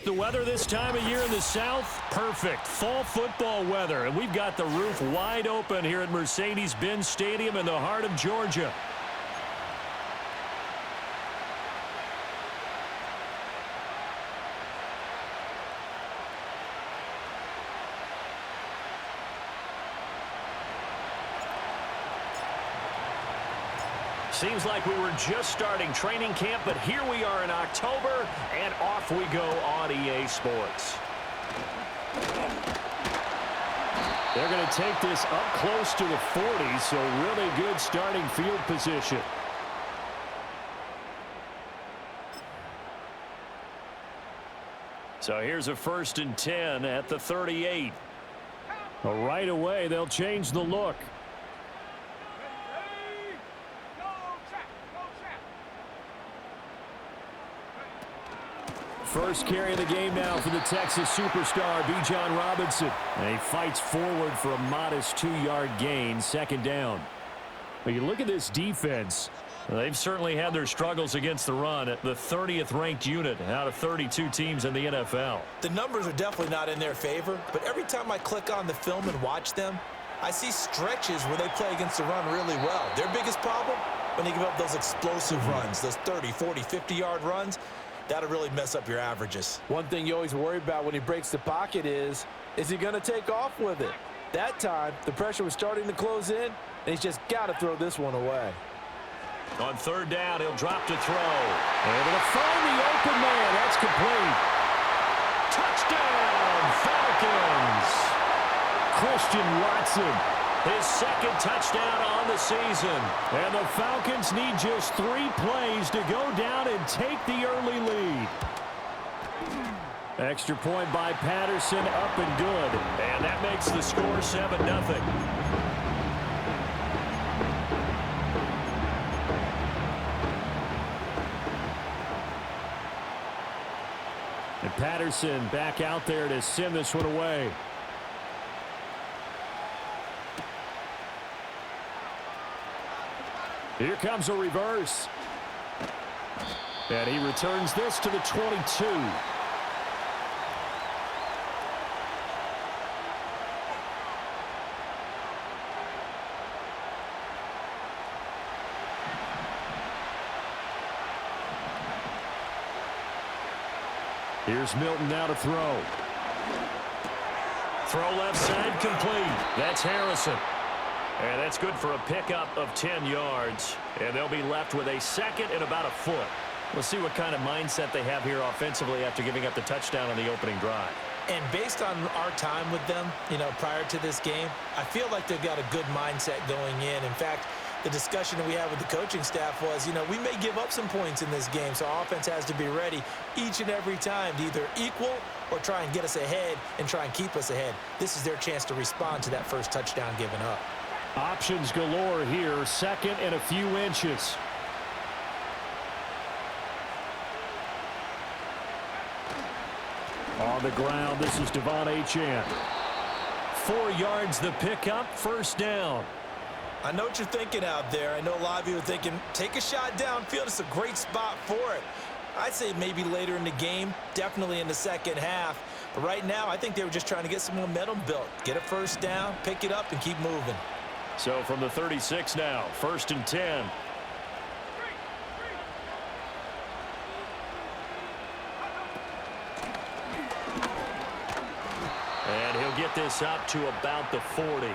The weather this time of year in the South, perfect. Fall football weather. And we've got the roof wide open here at Mercedes-Benz Stadium in the heart of Georgia. Seems like we were just starting training camp, but here we are in October, and off we go on EA Sports. They're going to take this up close to the 40, so really good starting field position. So here's a 1st and 10 at the 38. Well, right away, they'll change the look. First carry of the game now for the Texas superstar, Bijan Robinson. And he fights forward for a modest 2-yard gain, 2nd down. But you look at this defense. They've certainly had their struggles against the run at the 30th ranked unit out of 32 teams in the NFL. The numbers are definitely not in their favor, but every time I click on the film and watch them, I see stretches where they play against the run really well. Their biggest problem, when they give up those explosive runs, those 30, 40, 50-yard runs, that'll really mess up your averages. One thing you always worry about when he breaks the pocket is he going to take off with it? That time, the pressure was starting to close in, and he's just got to throw this one away. On 3rd down, he'll drop to throw. Able to find the open man. That's complete. Touchdown, Falcons. Christian Watson, his 2nd touchdown on the season. And the Falcons need just 3 plays to go down and take the early lead. Extra point by Patterson, up and good. And that makes the score 7-0. And Patterson back out there to send this one away. Here comes a reverse. And he returns this to the 22. Here's Milton now to throw. Throw left side complete. That's Harrison. And that's good for a pickup of 10 yards. And they'll be left with a 2nd and about a foot. We'll see what kind of mindset they have here offensively after giving up the touchdown on the opening drive. And based on our time with them, prior to this game, I feel like they've got a good mindset going in. In fact, the discussion that we had with the coaching staff was, we may give up some points in this game, so our offense has to be ready each and every time to either equal or try and get us ahead and try and keep us ahead. This is their chance to respond to that first touchdown given up. Options galore here, 2nd and a few inches. On the ground, this is Devon Achane. 4 yards the pickup, 1st down. I know what you're thinking out there. I know a lot of you are thinking, take a shot downfield. It's a great spot for it. I'd say maybe later in the game, definitely in the 2nd half. But right now, I think they were just trying to get some momentum built. Get a 1st down, pick it up, and keep moving. So from the 36 now, 1st and 10. And he'll get this up to about the 40.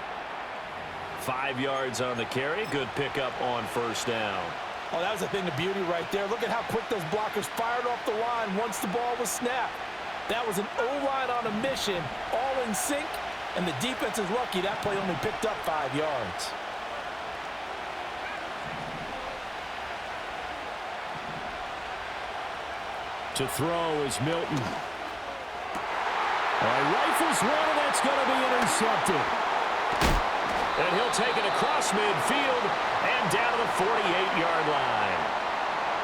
5 yards on the carry. Good pickup on 1st down. Oh, that was a thing of beauty right there. Look at how quick those blockers fired off the line once the ball was snapped. That was an O-line on a mission, all in sync. And the defense is lucky that play only picked up 5 yards. To throw is Milton. Rifles one, and that's going to be intercepted. And he'll take it across midfield and down to the 48-yard line.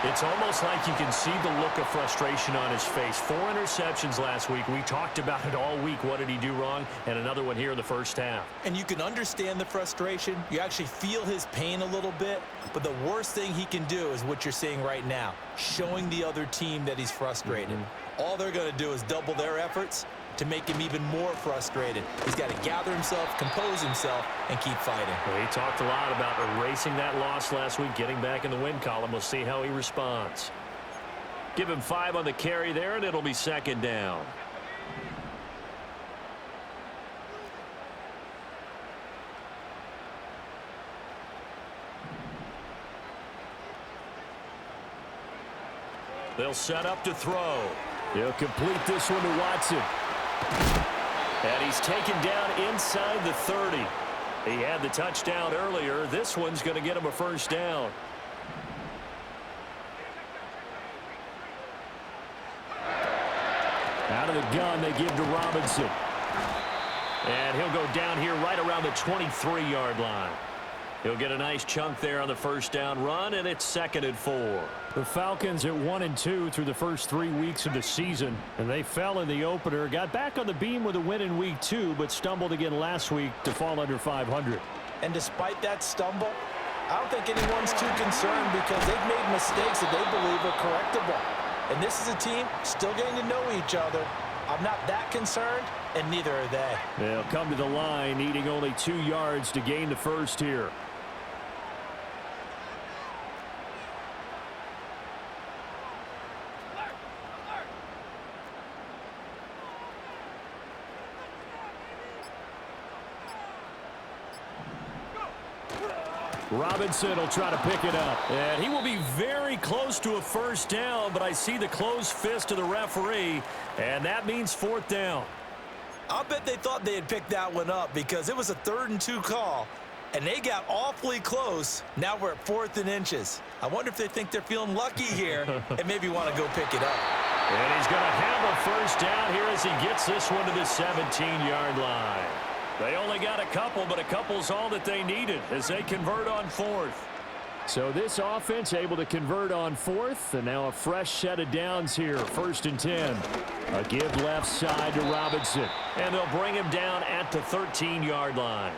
It's almost like you can see the look of frustration on his face. 4 interceptions last week. We talked about it all week. What did he do wrong? And another one here in the first half. And you can understand the frustration. You actually feel his pain a little bit. But the worst thing he can do is what you're seeing right now, showing the other team that he's frustrated. All they're going to do is double their efforts to make him even more frustrated. He's got to gather himself, compose himself, and keep fighting. Well, he talked a lot about erasing that loss last week, getting back in the win column. We'll see how he responds. Give him 5 on the carry there, and it'll be second down. They'll set up to throw. He'll complete this one to Watson. And he's taken down inside the 30. He had the touchdown earlier. This one's going to get him a first down. Out of the gun, they give to Robinson. And he'll go down here right around the 23-yard line. He'll get a nice chunk there on the first down run, and it's 2nd and 4. The Falcons at 1-2 through the first 3 weeks of the season, and they fell in the opener. Got back on the beam with a win in week 2, but stumbled again last week to fall under 500. And despite that stumble, I don't think anyone's too concerned because they've made mistakes that they believe are correctable. And this is a team still getting to know each other. I'm not that concerned, and neither are they. They'll come to the line, needing only 2 yards to gain the first here. Robinson will try to pick it up. And he will be very close to a first down, but I see the closed fist of the referee, and that means 4th down. I'll bet they thought they had picked that one up because it was a 3rd and 2 call, and they got awfully close. Now we're at 4th and inches. I wonder if they think they're feeling lucky here and maybe want to go pick it up. And he's going to have a first down here as he gets this one to the 17-yard line. They only got a couple, but a couple's all that they needed as they convert on 4th. So this offense able to convert on 4th, and now a fresh set of downs here. 1st and 10. A give left side to Robinson, and they'll bring him down at the 13-yard line.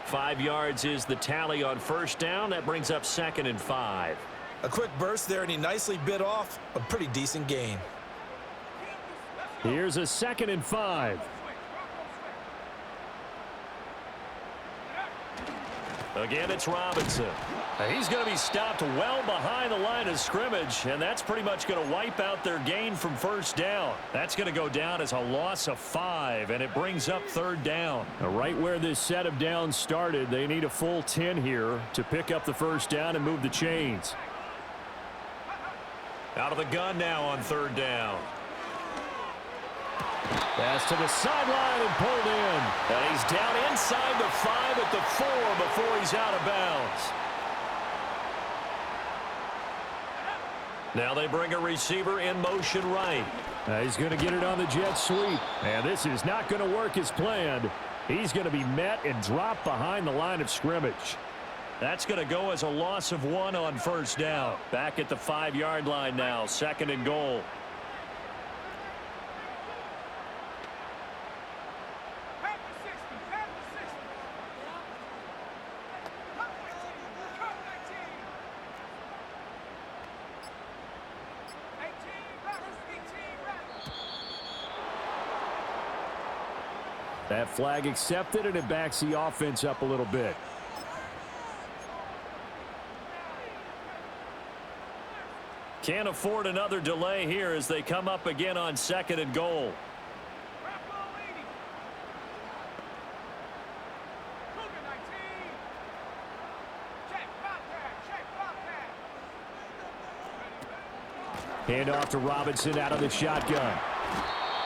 5 yards is the tally on first down. That brings up 2nd and 5. A quick burst there, and he nicely bit off a pretty decent gain. Here's a 2nd and 5. Again, it's Robinson. He's going to be stopped well behind the line of scrimmage, and that's pretty much going to wipe out their gain from first down. That's going to go down as a loss of 5, and it brings up 3rd down. Now, right where this set of downs started, they need a full 10 here to pick up the first down and move the chains. Out of the gun now on 3rd down. Pass to the sideline and pulled in. And he's down inside the 5 at the 4 before he's out of bounds. Now they bring a receiver in motion right. He's going to get it on the jet sweep. And this is not going to work as planned. He's going to be met and dropped behind the line of scrimmage. That's going to go as a loss of 1 on first down. Back at the 5-yard line now, 2nd and goal. That flag accepted, and it backs the offense up a little bit. Can't afford another delay here as they come up again on 2nd and goal. Hand off to Robinson out of the shotgun.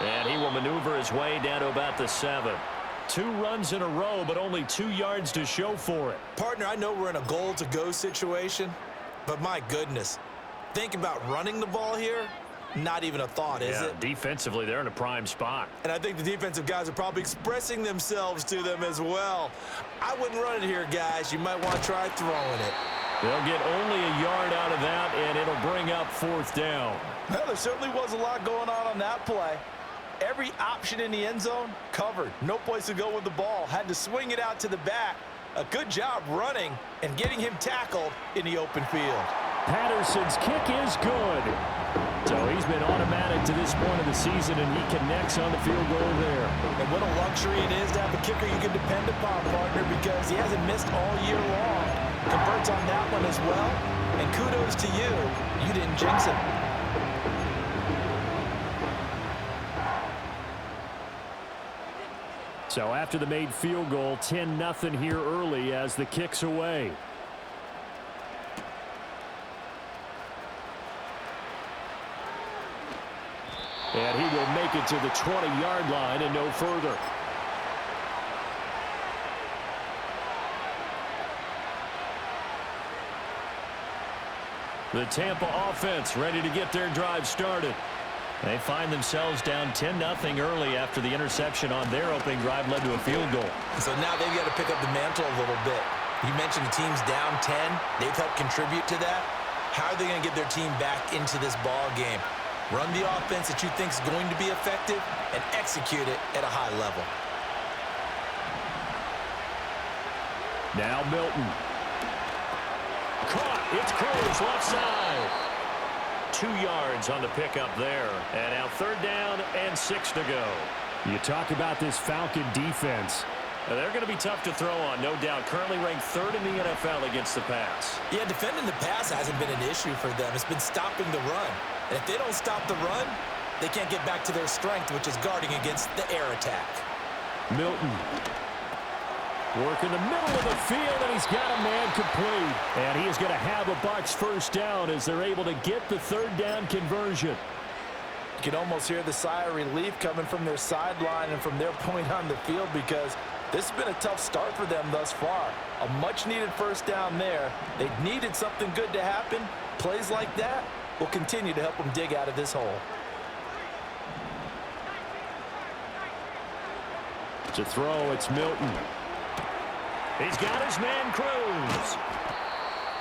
And he will maneuver his way down to about the 7. 2 runs in a row, but only 2 yards to show for it. Partner, I know we're in a goal-to-go situation, but my goodness, think about running the ball here. Not even a thought, is it? Defensively, they're in a prime spot. And I think the defensive guys are probably expressing themselves to them as well. I wouldn't run it here, guys. You might want to try throwing it. They'll get only a yard out of that, and it'll bring up 4th down. Well, there certainly was a lot going on that play. Every option in the end zone covered. No place to go with the ball. Had to swing it out to the back. A good job running and getting him tackled in the open field. Patterson's kick is good. So he's been automatic to this point of the season, and he connects on the field goal there. And what a luxury it is to have a kicker you can depend upon, partner, because he hasn't missed all year long. Converts on that one as well. And kudos to you. You didn't jinx him. So after the made field goal, 10-0 here early as the kick's away. And he will make it to the 20-yard line and no further. The Tampa offense ready to get their drive started. They find themselves down 10-0 early after the interception on their opening drive led to a field goal. So now they've got to pick up the mantle a little bit. You mentioned the team's down 10. They've helped contribute to that. How are they going to get their team back into this ball game? Run the offense that you think is going to be effective and execute it at a high level. Now Milton. Caught. It's Cruz left side. 2 yards on the pickup there. And now 3rd down and 6 to go. You talk about this Falcon defense. They're going to be tough to throw on, no doubt. Currently ranked 3rd in the NFL against the pass. Yeah, defending the pass hasn't been an issue for them. It's been stopping the run. And if they don't stop the run, they can't get back to their strength, which is guarding against the air attack. Milton. Work in the middle of the field, and he's got a man complete. And he is going to have a Bucs 1st down as they're able to get the 3rd down conversion. You can almost hear the sigh of relief coming from their sideline and from their point on the field, because this has been a tough start for them thus far. A much-needed 1st down there. They needed something good to happen. Plays like that will continue to help them dig out of this hole. To throw, it's Milton. He's got his man Cruz.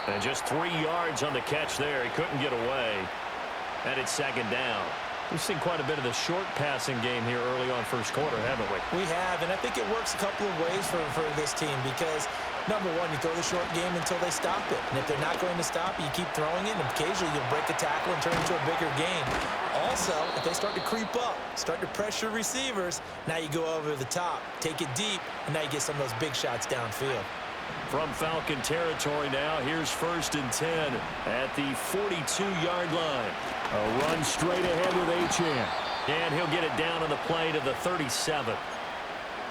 And just 3 yards on the catch there. He couldn't get away. And it's 2nd down. We've seen quite a bit of the short passing game here early on 1st quarter, haven't we? We have, and I think it works a couple of ways for this team because, number one, you throw the short game until they stop it. And if they're not going to stop it, you keep throwing it, and occasionally you'll break a tackle and turn it into a bigger game. Also, if they start to creep up, start to pressure receivers, now you go over the top, take it deep, and now you get some of those big shots downfield. From Falcon territory now, here's 1st and 10 at the 42-yard line. A run straight ahead with Achane. And he'll get it down on the play to the 37.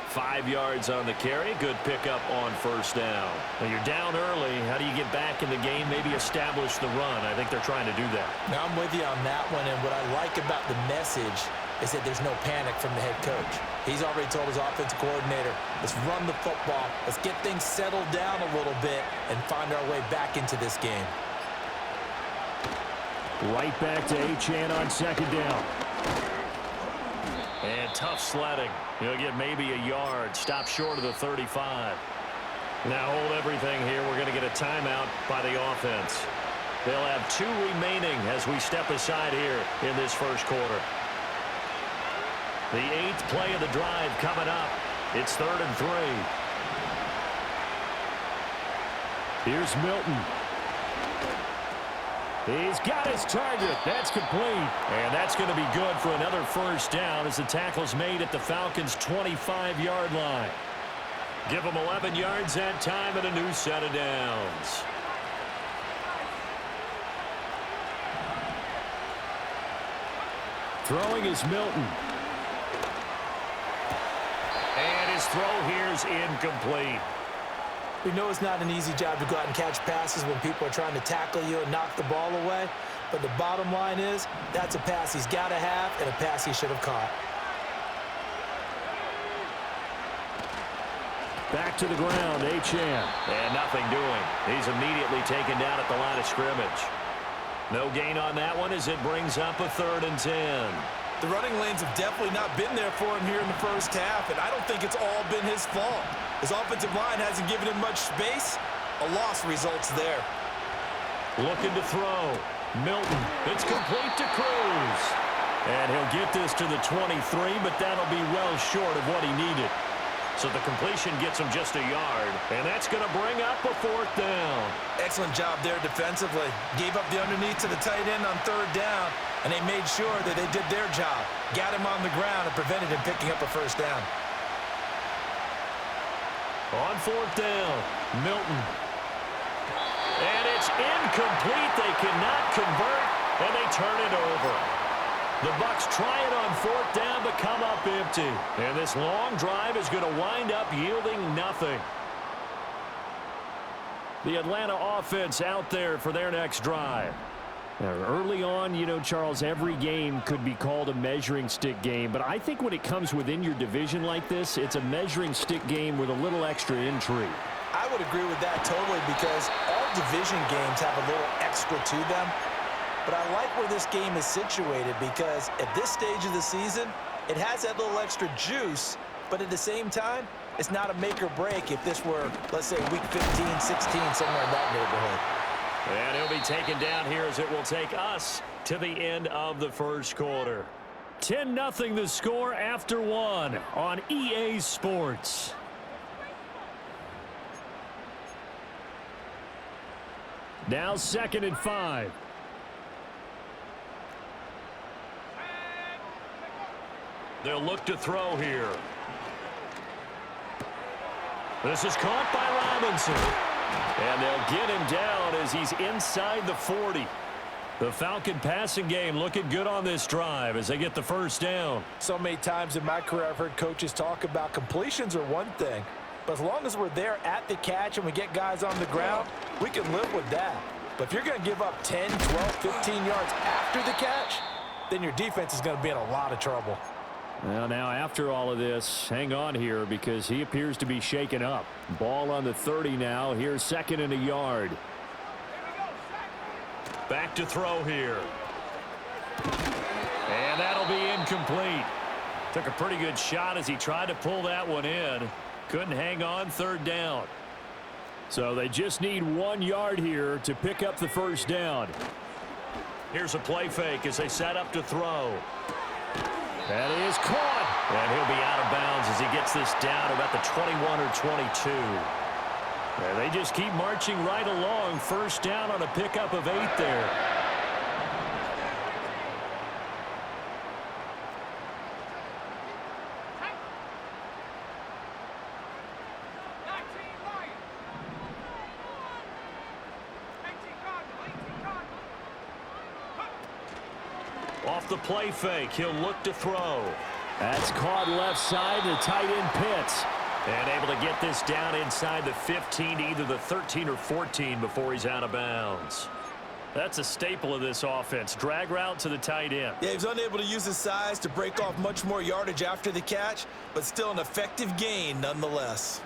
5 yards on the carry. Good pickup on 1st down. Well, you're down early. How do you get back in the game, maybe establish the run? I think they're trying to do that. Now, I'm with you on that one, and what I like about the message is that there's no panic from the head coach. He's already told his offensive coordinator, let's run the football, let's get things settled down a little bit and find our way back into this game. Right back to Achane on 2nd down. And tough sledding. He'll get maybe a yard. Stop short of the 35. Now hold everything here. We're going to get a timeout by the offense. They'll have 2 remaining as we step aside here in this 1st quarter. The 8th play of the drive coming up. It's 3rd and 3. Here's Milton. He's got his target. That's complete. And that's going to be good for another 1st down as the tackle's made at the Falcons' 25-yard line. Give them 11 yards that time and a new set of downs. Throwing is Milton. And his throw here is incomplete. We know it's not an easy job to go out and catch passes when people are trying to tackle you and knock the ball away. But the bottom line is that's a pass he's got to have and a pass he should have caught. Back to the ground, Achane. And nothing doing. He's immediately taken down at the line of scrimmage. No gain on that one as it brings up a 3rd and 10. The running lanes have definitely not been there for him here in the 1st half, and I don't think it's all been his fault. His offensive line hasn't given him much space. A loss results there. Looking to throw. Milton. It's complete to Cruz. And he'll get this to the 23, but that'll be well short of what he needed. So the completion gets him just a yard, and that's going to bring up a 4th down. Excellent job there defensively. Gave up the underneath to the tight end on 3rd down, and they made sure that they did their job. Got him on the ground and prevented him picking up a 1st down. On 4th down, Milton. And it's incomplete. They cannot convert, and they turn it over. The Bucs try it on 4th down, but come up empty. And this long drive is going to wind up yielding nothing. The Atlanta offense out there for their next drive. Now, early on, you know, Charles, every game could be called a measuring stick game. But I think when it comes within your division like this, it's a measuring stick game with a little extra intrigue. I would agree with that totally because all division games have a little extra to them. But I like where this game is situated because at this stage of the season, it has that little extra juice, but at the same time, it's not a make or break if this were, let's say, week 15, 16, somewhere in that neighborhood. And he'll be taken down here as it will take us to the end of the 1st quarter. 10-0 the score after 1 on EA Sports. Now 2nd and 5. They'll look to throw here. This is caught by Robinson. And they'll get him down as he's inside the 40. The Falcon passing game looking good on this drive as they get the 1st down. So many times in my career I've heard coaches talk about completions are one thing. But as long as we're there at the catch and we get guys on the ground, we can live with that. But if you're going to give up 10, 12, 15 yards after the catch, then your defense is going to be in a lot of trouble. Well, now after all of this, hang on here because he appears to be shaken up. Ball on the 30 now. Here's 2nd and a yard. Back to throw here. And that'll be incomplete. Took a pretty good shot as he tried to pull that one in. Couldn't hang on 3rd down. So they just need 1 yard here to pick up the 1st down. Here's a play fake as they set up to throw. That is caught. And he'll be out of bounds as he gets this down to about the 21 or 22. And they just keep marching right along. 1st down on a pickup of 8 there. Off the play fake, he'll look to throw. That's caught left side. The tight end Pitts. And able to get this down inside the 15, either the 13 or 14 before he's out of bounds. That's a staple of this offense. Drag route to the tight end. Yeah, he's unable to use his size to break off much more yardage after the catch, but still an effective gain nonetheless.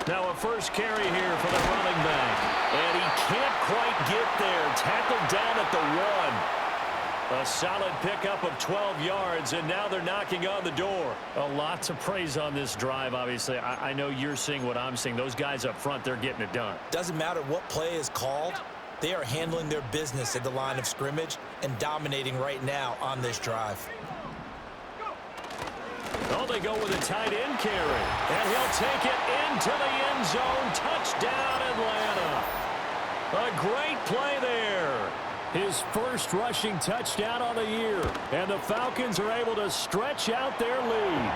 Now a 1st carry here for the running back. And he can't quite get there. Tackled down at the 1. A solid pickup of 12 yards, and now they're knocking on the door. A lot to praise on this drive, obviously. I know you're seeing what I'm seeing. Those guys up front, they're getting it done. Doesn't matter what play is called. They are handling their business at the line of scrimmage and dominating right now on this drive. Oh, they go with a tight end carry. And he'll take it into the end zone. Touchdown, Atlanta. A great play there. His 1st rushing touchdown on the year. And the Falcons are able to stretch out their lead.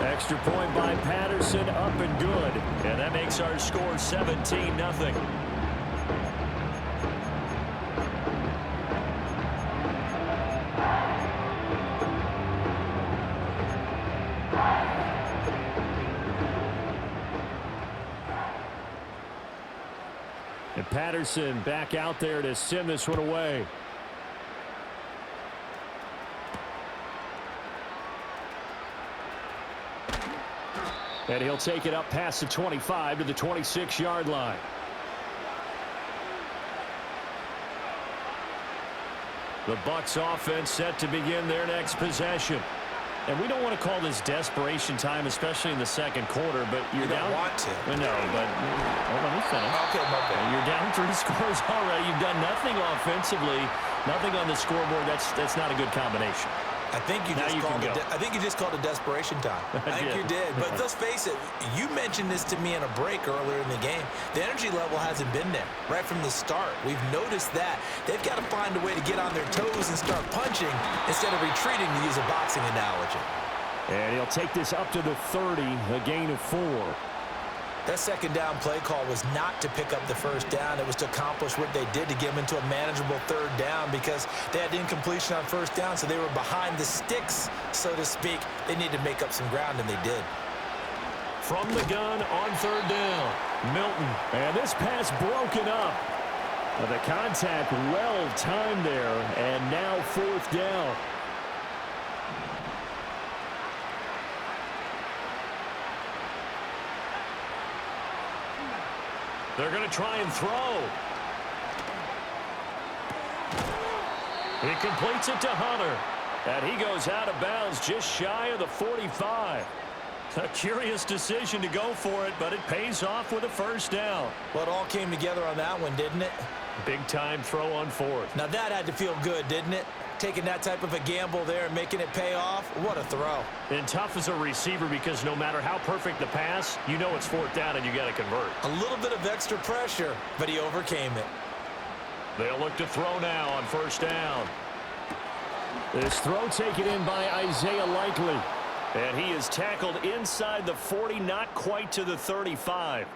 Extra point by Patterson, up and good. And that makes our score 17-0. And Patterson back out there to send this one away. And he'll take it up past the 25 to the 26-yard line. The Bucs offense set to begin their next possession. And we don't want to call this desperation time, especially in the second quarter, but you're down. You don't want to. No, but let me finish. Okay, my bad. You're down 3 scores already. You've done nothing offensively, nothing on the scoreboard. That's not a good combination. I think you just called it desperation time. I think you did. But let's face it, you mentioned this to me in a break earlier in the game. The energy level hasn't been there right from the start. We've noticed that. They've got to find a way to get on their toes and start punching instead of retreating, to use a boxing analogy. And he'll take this up to the 30, a gain of 4. That second down play call was not to pick up the first down. It was to accomplish what they did, to get them into a manageable third down, because they had incompletion on first down, so they were behind the sticks, so to speak. They needed to make up some ground, and they did. From the gun on third down, Milton. And this pass broken up. The contact well timed there, and now fourth down. They're going to try and throw. He completes it to Hunter. And he goes out of bounds just shy of the 45. A curious decision to go for it, but it pays off with a first down. Well, it all came together on that one, didn't it? Big-time throw on fourth. Now, that had to feel good, didn't it? Taking that type of a gamble there and making it pay off. What a throw. And tough as a receiver, because no matter how perfect the pass, you know it's fourth down and you got to convert. A little bit of extra pressure, but he overcame it. They'll look to throw now on first down. This throw taken in by Isaiah Likely. And he is tackled inside the 40, not quite to the 35.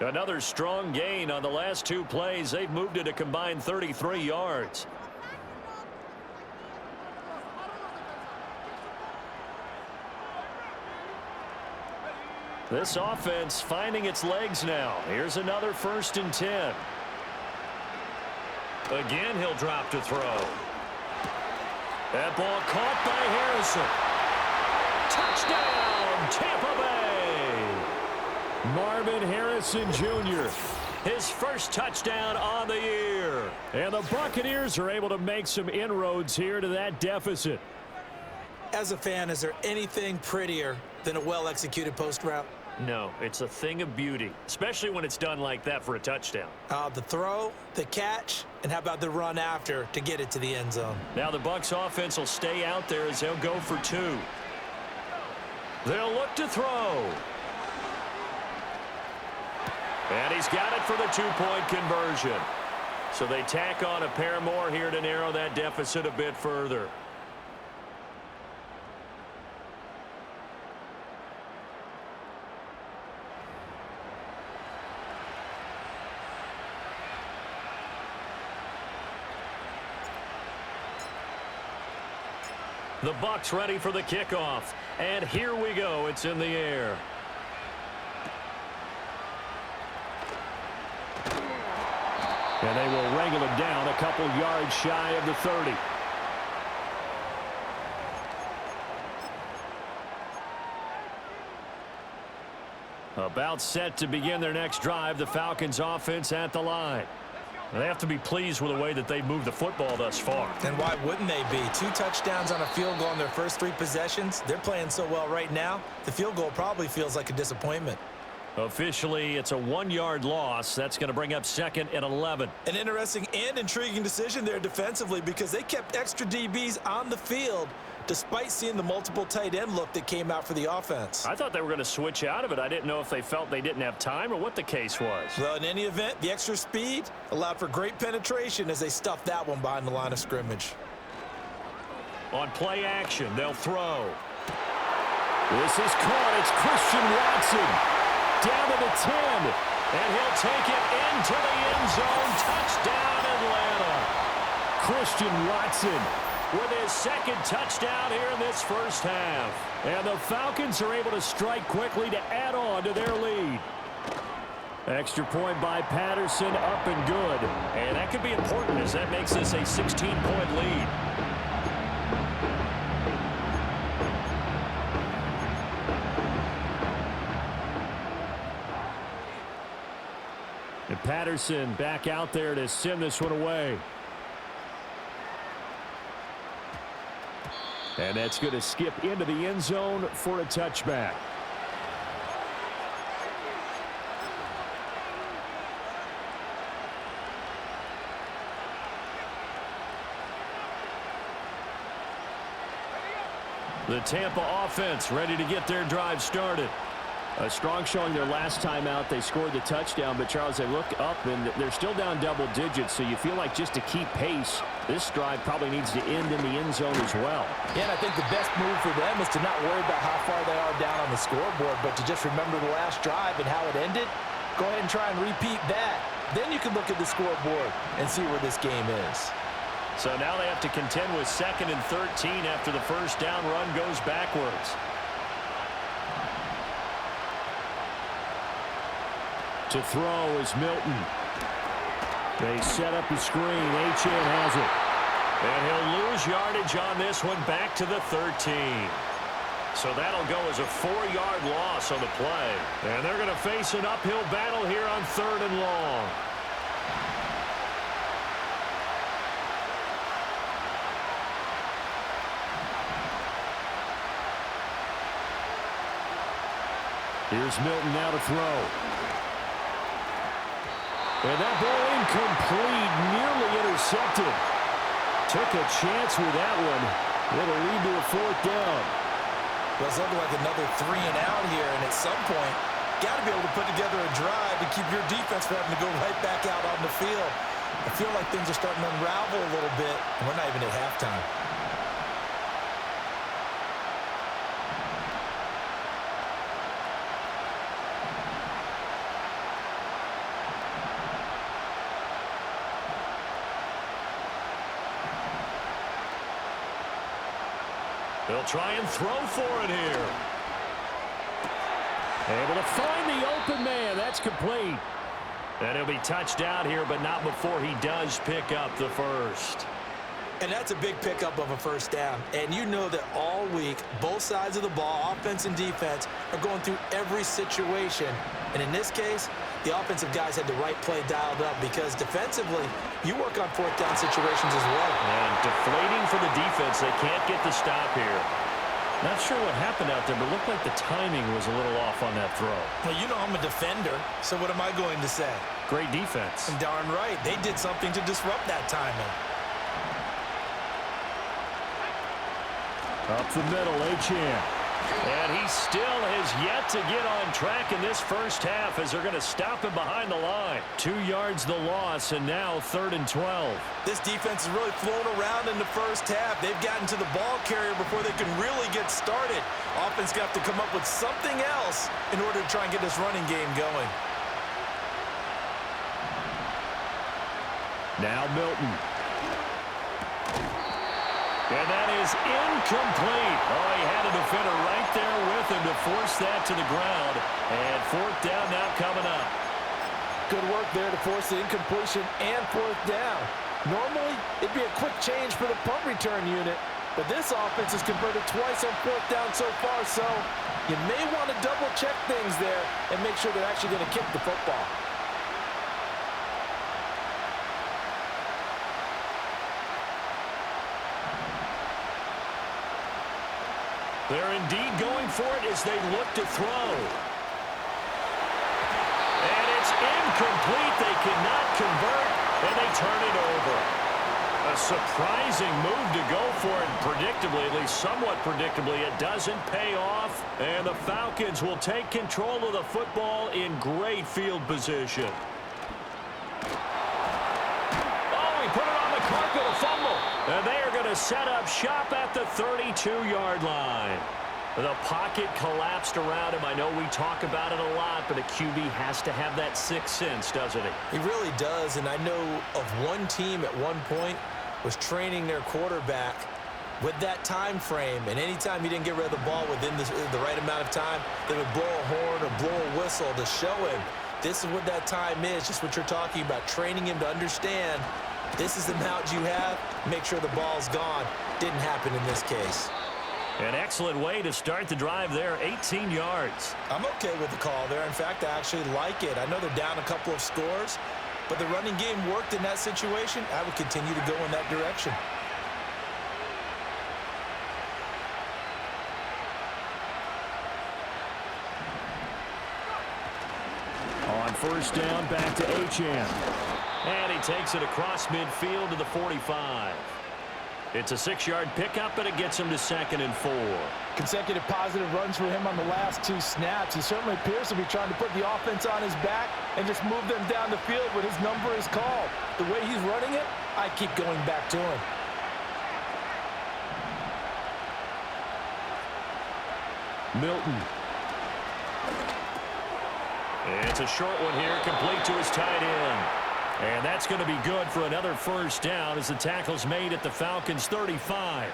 Another strong gain on the last 2 plays. They've moved it a combined 33 yards. This offense finding its legs now. Here's another 1st and 10. Again, he'll drop to throw. That ball caught by Harrison. Touchdown, Tampa Bay. Marvin Harrison Jr., his first touchdown on the year. And the Buccaneers are able to make some inroads here to that deficit. As a fan, is there anything prettier than a well-executed post route? No, it's a thing of beauty, especially when it's done like that for a touchdown. The throw, the catch, and how about the run after to get it to the end zone? Now the Bucs offense will stay out there as they'll go for 2. They'll look to throw. And he's got it for the 2-point conversion. So they tack on a pair more here to narrow that deficit a bit further. The Bucs ready for the kickoff. And here we go. It's in the air. And they will wrangle him down a couple yards shy of the 30. About set to begin their next drive. The Falcons offense at the line. They have to be pleased with the way that they've moved the football thus far. And why wouldn't they be? 2 touchdowns on a field goal in their first 3 possessions. They're playing so well right now, the field goal probably feels like a disappointment. Officially, it's a 1-yard loss. That's going to bring up 2nd and 11. An interesting and intriguing decision there defensively, because they kept extra DBs on the field despite seeing the multiple tight end look that came out for the offense. I thought they were going to switch out of it. I didn't know if they felt they didn't have time or what the case was. Well, in any event, the extra speed allowed for great penetration as they stuffed that one behind the line of scrimmage. On play action, they'll throw. This is caught. It's Christian Watson down to the 10. And he'll take it into the end zone. Touchdown, Atlanta. Christian Watson with his 2nd touchdown here in this first half. And the Falcons are able to strike quickly to add on to their lead. Extra point by Patterson, up and good. And that could be important as that makes this a 16-point lead. And Patterson back out there to send this one away. And that's going to skip into the end zone for a touchback. The Tampa offense ready to get their drive started. A strong showing their last time out. They scored the touchdown, but Charles, they look up and they're still down double digits, so you feel like just to keep pace, this drive probably needs to end in the end zone as well. Yeah, and I think the best move for them is to not worry about how far they are down on the scoreboard, but to just remember the last drive and how it ended. Go ahead and try and repeat that. Then you can look at the scoreboard and see where this game is. So now they have to contend with 2nd and 13 after the first down run goes backwards. To throw is Milton. They set up the screen. Achane has it. And he'll lose yardage on this one back to the 13. So that'll go as a 4-yard loss on the play. And they're going to face an uphill battle here on 3rd and long. Here's Milton now to throw. And that ball incomplete, nearly intercepted. Took a chance with that one. It'll lead to a 4th down. Well, it's looking like another 3 and out here, and at some point, got to be able to put together a drive to keep your defense from having to go right back out on the field. I feel like things are starting to unravel a little bit, and we're not even at halftime. They'll try and throw for it here. Able to find the open man. That's complete. And he'll be touched out here, but not before he does pick up the first. And that's a big pickup of a first down. And you know that all week, both sides of the ball, offense and defense, are going through every situation. And in this case, the offensive guys had the right play dialed up because defensively, you work on 4th down situations as well. And deflating for the defense. They can't get the stop here. Not sure what happened out there, but it looked like the timing was a little off on that throw. Well, you know I'm a defender, so what am I going to say? Great defense. And darn right. They did something to disrupt that timing. Up the middle, Achane. And he still has yet to get on track in this first half as they're going to stop him behind the line. 2 yards the loss, and now 3rd and 12. This defense has really flown around in the first half. They've gotten to the ball carrier before they can really get started. Offense got to come up with something else in order to try and get this running game going. Now Milton. And that is incomplete. Oh, he had a defender right there with him to force that to the ground. And 4th down now coming up. Good work there to force the incompletion and 4th down. Normally, it'd be a quick change for the punt return unit, but this offense has converted twice on 4th down so far, so you may want to double-check things there and make sure they're actually going to kick the football. They're indeed going for it as they look to throw. And it's incomplete. They cannot convert, and they turn it over. A surprising move to go for it, predictably, at least somewhat predictably. It doesn't pay off, and the Falcons will take control of the football in great field position. Oh, he put it on the carpet, a fumble. And they are going to set up shop at the 32-yard line. The pocket collapsed around him. I know we talk about it a lot, but a QB has to have that sixth sense, doesn't he? He really does, and I know of one team at one point was training their quarterback with that time frame, and anytime he didn't get rid of the ball within the right amount of time, they would blow a horn or blow a whistle to show him this is what that time is, just what you're talking about, training him to understand this is the amount you have, make sure the ball's gone. Didn't happen in this case. An excellent way to start the drive there, 18 yards. I'm okay with the call there. In fact, I actually like it. I know they're down a couple of scores, but the running game worked in that situation. I would continue to go in that direction. on first down, back to Achane. And he takes it across midfield to the 45. It's a 6-yard pickup, but it gets him to 2nd and 4. Consecutive positive runs for him on the last 2 snaps. He certainly appears to be trying to put the offense on his back and just move them down the field when his number is called. The way he's running it, I keep going back to him. Milton. It's a short one here, complete to his tight end. And that's going to be good for another first down as the tackle's made at the Falcons' 35.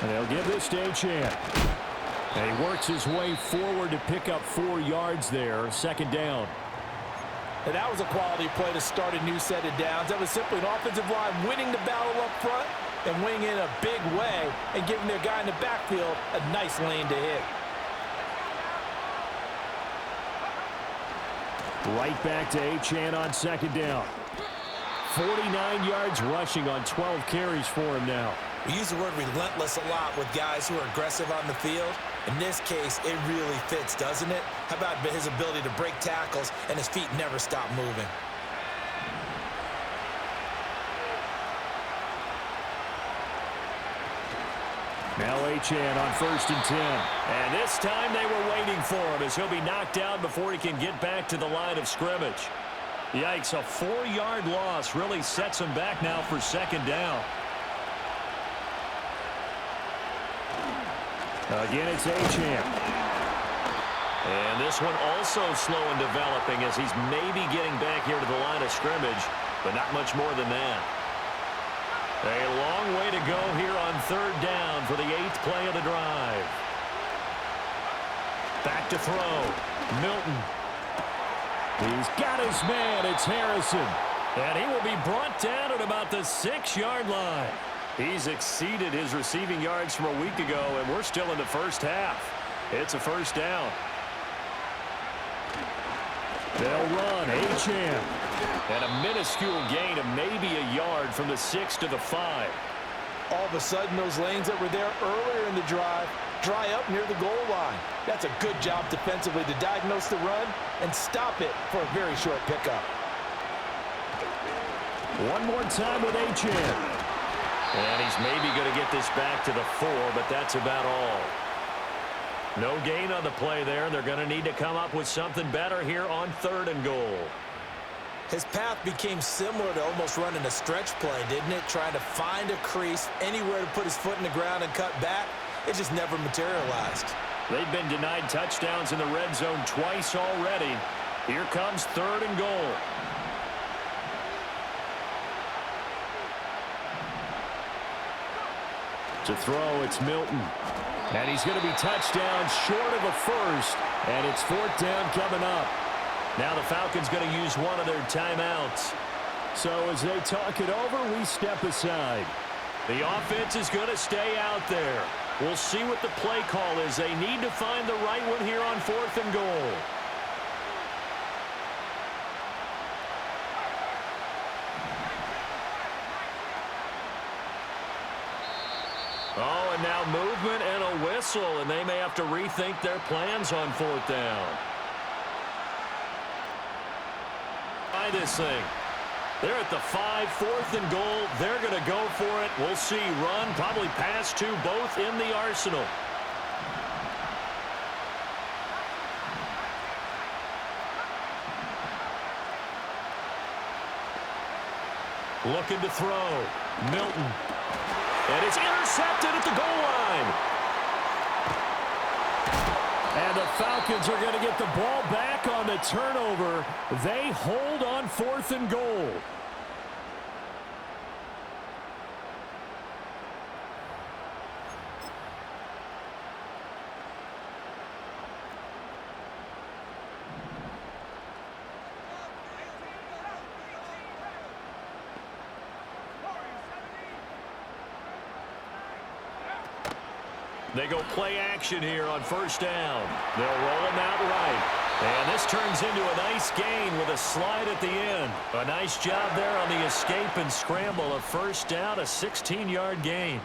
And they'll give this to Achane. And he works his way forward to pick up 4 yards there, 2nd down. And that was a quality play to start a new set of downs. That was simply an offensive line winning the battle up front and winning in a big way and giving their guy in the backfield a nice lane to hit. Right back to Achane on 2nd down. 49 yards rushing on 12 carries for him now. We use the word relentless a lot with guys who are aggressive on the field. In this case, it really fits, doesn't it? How about his ability to break tackles and his feet never stop moving? Now Achane on 1st and 10. And this time they were waiting for him as he'll be knocked down before he can get back to the line of scrimmage. Yikes, a 4-yard loss really sets him back now for 2nd down. Again, it's Achane. And this one also slow in developing as he's maybe getting back here to the line of scrimmage, but not much more than that. A long way to go here on 3rd down for the 8th play of the drive. Back to throw. Milton. He's got his man. It's Harrison. And he will be brought down at about the 6-yard line. He's exceeded his receiving yards from a week ago, and we're still in the first half. It's a 1st down. They'll run. Achane. And a minuscule gain of maybe a yard from the 6 to the 5. All of a sudden, those lanes that were there earlier in the drive dry up near the goal line. That's a good job defensively to diagnose the run and stop it for a very short pickup. One more time with Achane. And he's maybe going to get this back to the 4, but that's about all. No gain on the play there. They're going to need to come up with something better here on 3rd and goal. His path became similar to almost running a stretch play, didn't it? Trying to find a crease, anywhere to put his foot in the ground and cut back. It just never materialized. They've been denied touchdowns in the red zone twice already. Here comes 3rd and goal. To throw, it's Milton. And he's going to be touchdown short of a first. And it's 4th down coming up. Now the Falcons going to use one of their timeouts. So as they talk it over, we step aside. The offense is going to stay out there. We'll see what the play call is. They need to find the right one here on 4th and goal. Oh, and now movement and a whistle, and they may have to rethink their plans on 4th down. Try this thing. They're at the 5, 4th and goal. They're going to go for it. We'll see. Run, probably pass two, both in the arsenal. Looking to throw. Milton. And it's intercepted at the goal line. And the Falcons are going to get the ball back on the turnover. They hold on 4th and goal. They go play action here on 1st down. They'll roll him out right. And this turns into a nice gain with a slide at the end. A nice job there on the escape and scramble. A first down, a 16-yard gain.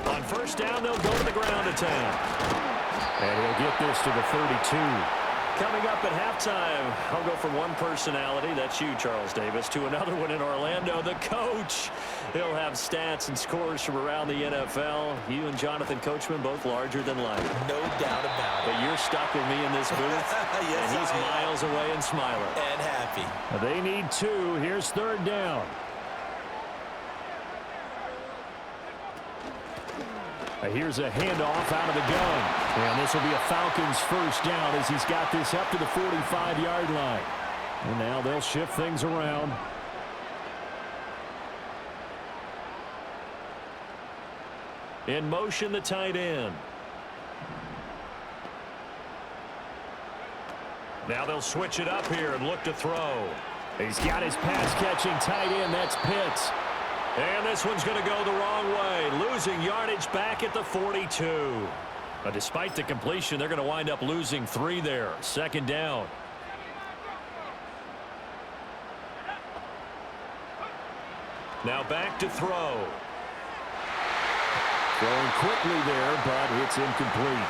On first down, they'll go to the ground attack. And he'll get this to the 32. Coming up at halftime, I'll go from one personality, that's you, Charles Davis, to another one in Orlando, the coach. He'll have stats and scores from around the NFL. You and Jonathan Coachman, both larger than life. No doubt about it. But you're stuck with me in this booth, yes, and he's miles away and smiling. And happy. They need two. Here's third down. Here's a handoff out of the gun. And this will be a Falcons first down as he's got this up to the 45-yard line. And now they'll shift things around. In motion, the tight end. Now they'll switch it up here and look to throw. He's got his pass-catching tight end. That's Pitts. And this one's going to go the wrong way, losing yardage back at the 42. Despite the completion, they're going to wind up losing 3 there. Second down. Now back to throw. Throwing quickly there, but it's incomplete.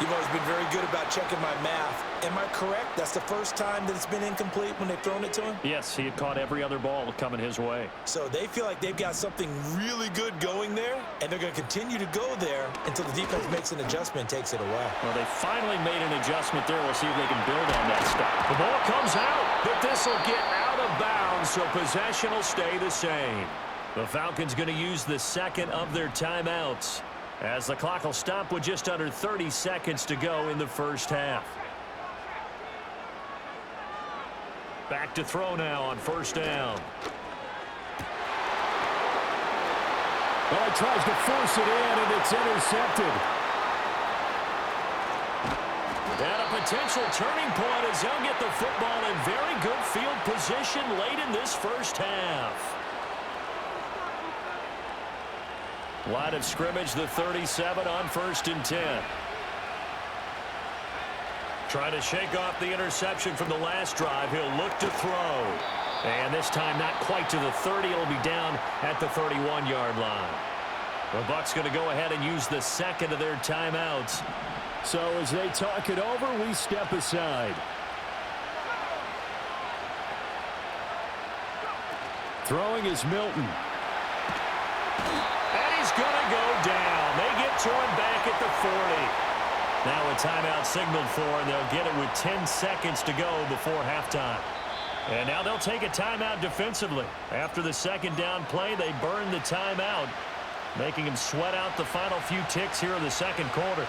You've always been very good about checking my math. Am I correct? That's the first time that it's been incomplete when they've thrown it to him? Yes, he had caught every other ball coming his way. So they feel like they've got something really good going there, and they're going to continue to go there until the defense makes an adjustment and takes it away. Well, they finally made an adjustment there. We'll see if they can build on that stuff. The ball comes out, but this will get out of bounds, so possession will stay the same. The Falcons going to use the second of their timeouts, as the clock will stop with just under 30 seconds to go in the first half. Back to throw now on first down. Well, he tries to force it in, and it's intercepted. And a potential turning point as they'll get the football in very good field position late in this first half. Line of scrimmage, the 37 on 1st and 10. Trying to shake off the interception from the last drive. He'll look to throw. And this time not quite to the 30. It'll be down at the 31-yard line. The Bucs going to go ahead and use the second of their timeouts. So as they talk it over, we step aside. Throwing is Milton. He's going to go down. They get to him back at the 40. Now a timeout signaled for, and they'll get it with 10 seconds to go before halftime. And now they'll take a timeout defensively. After the second down play, they burn the timeout, making him sweat out the final few ticks here in the second quarter.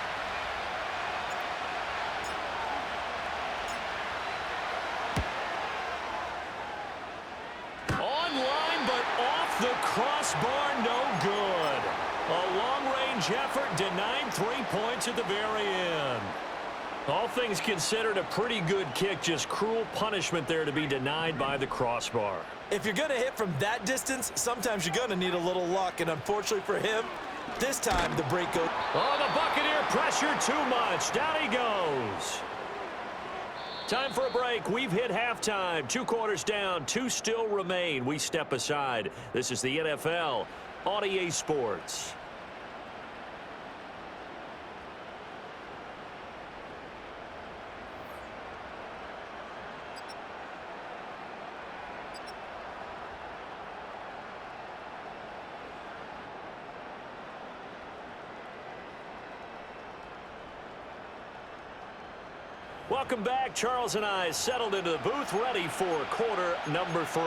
Online, but off the crossbar, no good. A long-range effort denied 3 points at the very end. All things considered, a pretty good kick, just cruel punishment there to be denied by the crossbar. If you're going to hit from that distance, sometimes you're going to need a little luck, and unfortunately for him, this time the break goes. Oh, the Buccaneer pressure too much. Down he goes. Time for a break. We've hit halftime. 2 quarters down, 2 still remain. We step aside. This is the NFL on EA Sports. Welcome back. Charles and I settled into the booth, ready for quarter number 3.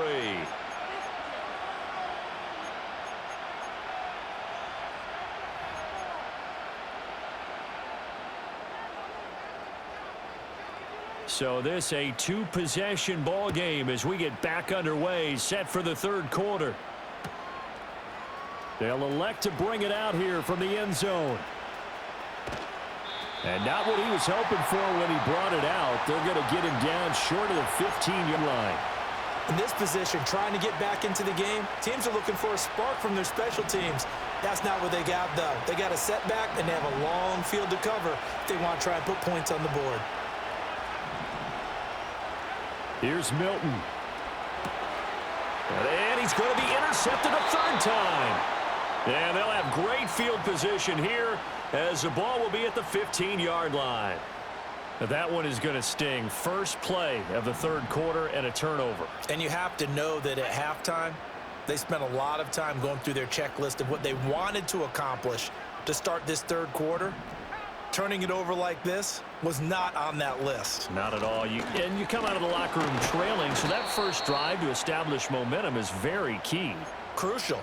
So this a 2-possession ball game as we get back underway, set for the third quarter. They'll elect to bring it out here from the end zone. And not what he was hoping for when he brought it out. They're going to get him down short of the 15-yard line. In this position, trying to get back into the game, teams are looking for a spark from their special teams. That's not what they got, though. They got a setback, and they have a long field to cover if they want to try and put points on the board. Here's Milton. And he's going to be intercepted a third time. And they'll have great field position here as the ball will be at the 15-yard line. Now that one is going to sting. First play of the third quarter and a turnover. And you have to know that at halftime, they spent a lot of time going through their checklist of what they wanted to accomplish to start this third quarter. Turning it over like this was not on that list. Not at all. And you come out of the locker room trailing, so that first drive to establish momentum is very key. Crucial.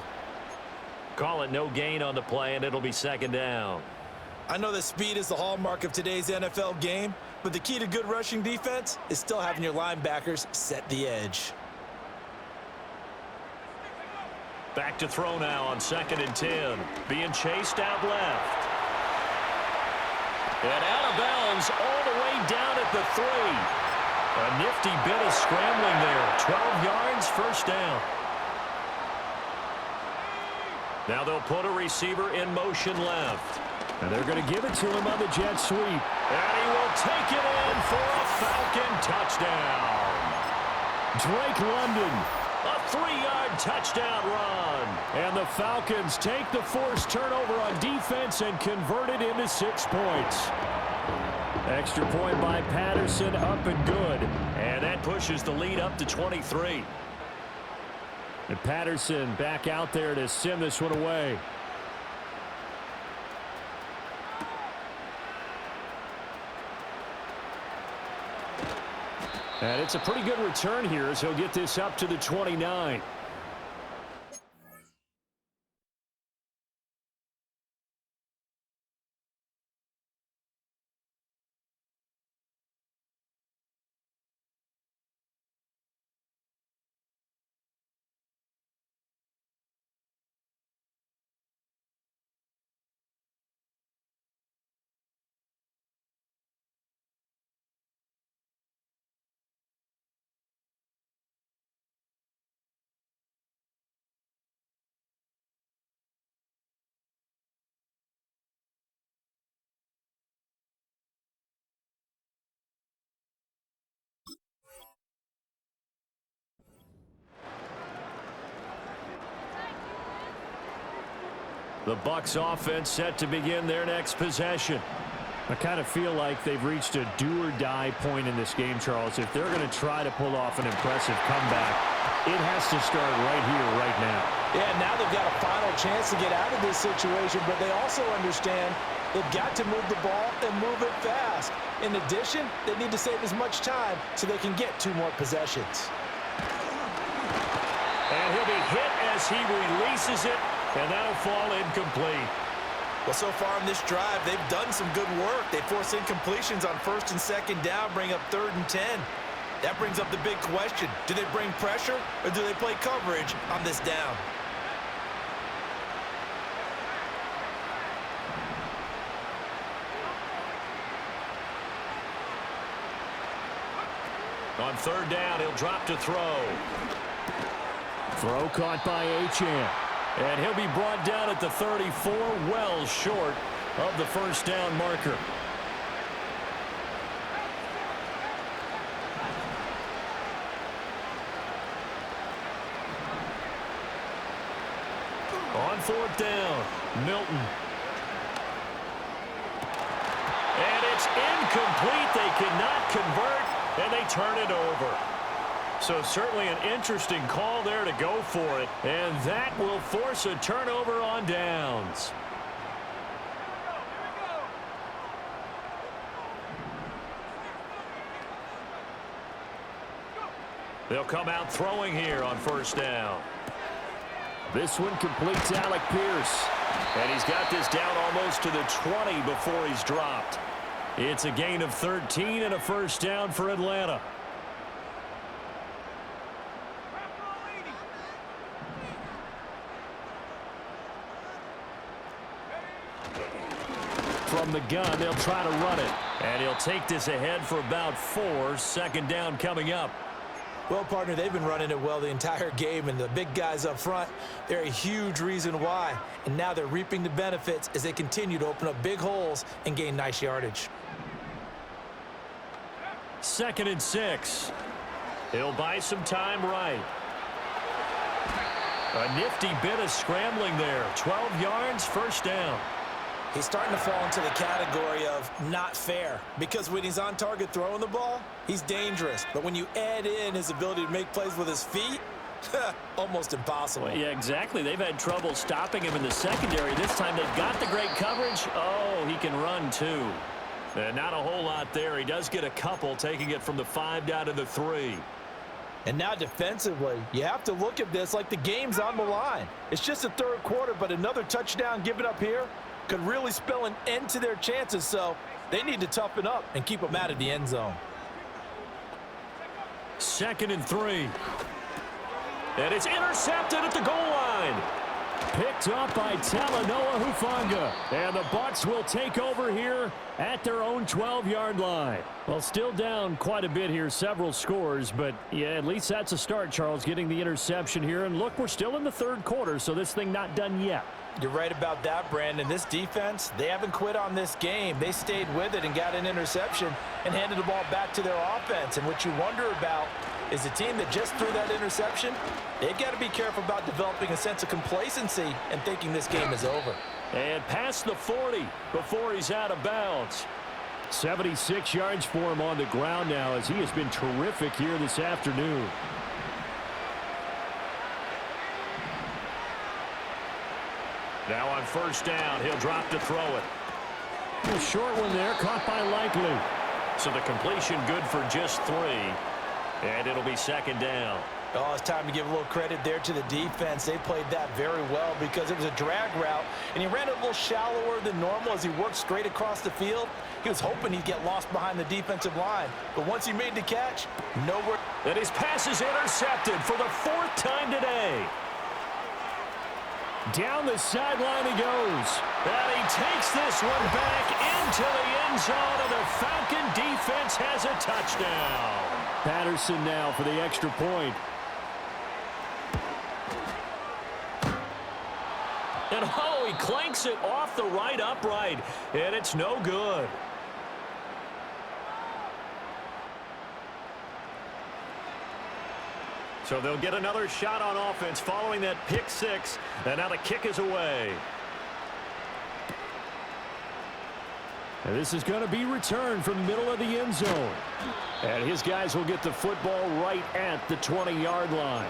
Call it no gain on the play, and it'll be second down. I know that speed is the hallmark of today's NFL game, but the key to good rushing defense is still having your linebackers set the edge. Back to throw now on 2nd and 10. Being chased out left. And out of bounds all the way down at the 3. A nifty bit of scrambling there. 12 yards, first down. Now they'll put a receiver in motion left. And they're going to give it to him on the jet sweep. And he will take it in for a Falcon touchdown. Drake London, a 3-yard touchdown run. And the Falcons take the forced turnover on defense and convert it into 6 points. Extra point by Patterson, up and good. And that pushes the lead up to 23. And Patterson back out there to send this one away. And it's a pretty good return here as he'll get this up to the 29. The Bucs offense set to begin their next possession. I kind of feel like they've reached a do-or-die point in this game, Charles. If they're going to try to pull off an impressive comeback, it has to start right here, right now. Yeah, now they've got a final chance to get out of this situation, but they also understand they've got to move the ball and move it fast. In addition, they need to save as much time so they can get 2 more possessions. And he'll be hit as he releases it, and that'll fall incomplete. Well, so far in this drive, they've done some good work. They force incompletions on 1st and 2nd down, bring up 3rd and 10. That brings up the big question. Do they bring pressure or do they play coverage on this down? On 3rd down, he'll drop to throw. Throw caught by Achane. And he'll be brought down at the 34, well short of the first down marker. On 4th down, Milton. And it's incomplete. They cannot convert, and they turn it over. So certainly an interesting call there to go for it. And that will force a turnover on downs. They'll come out throwing here on 1st down. This one completes Alec Pierce. And he's got this down almost to the 20 before he's dropped. It's a gain of 13 and a first down for Atlanta. From the gun, they'll try to run it. And he'll take this ahead for about 4. 2nd down coming up. Well, partner, they've been running it well the entire game, and the big guys up front, they're a huge reason why. And now they're reaping the benefits as they continue to open up big holes and gain nice yardage. 2nd and 6. He'll buy some time right. A nifty bit of scrambling there. 12 yards, 1st down. He's starting to fall into the category of not fair, because when he's on target throwing the ball, he's dangerous. But when you add in his ability to make plays with his feet, almost impossible. Well, yeah, exactly. They've had trouble stopping him in the secondary. This time they've got the great coverage. Oh, he can run too. Not a whole lot there. He does get a couple, taking it from the 5 down to the 3. And now defensively, you have to look at this like the game's on the line. It's just the 3rd quarter, but another touchdown given up here could really spell an end to their chances, so they need to toughen up and keep them out of the end zone. 2nd and 3. And it's intercepted at the goal line. Picked up by Talanoa Hufanga. And the Bucs will take over here at their own 12-yard line. Well, still down quite a bit here, several scores, but yeah, at least that's a start, Charles, getting the interception here. And look, we're still in the 3rd quarter, so this thing not done yet. You're right about that, Brandon. This defense, they haven't quit on this game. They stayed with it and got an interception and handed the ball back to their offense. And what you wonder about is the team that just threw that interception, they've got to be careful about developing a sense of complacency and thinking this game is over. And past the 40 before he's out of bounds. 76 yards for him on the ground now, as he has been terrific here this afternoon. Now on 1st down, he'll drop to throw it. A short one there, caught by Likely. So the completion good for just 3. And it'll be 2nd down. Oh, it's time to give a little credit there to the defense. They played that very well because it was a drag route, and he ran it a little shallower than normal as he worked straight across the field. He was hoping he'd get lost behind the defensive line, but once he made the catch, nowhere. And his pass is intercepted for the 4th time today. Down the sideline he goes. And he takes this one back into the end zone, and the Falcon defense has a touchdown. Patterson now for the extra point. And oh, he clanks it off the right upright, and it's no good. So they'll get another shot on offense following that pick 6, and now the kick is away. And this is going to be returned from the middle of the end zone. And his guys will get the football right at the 20-yard line.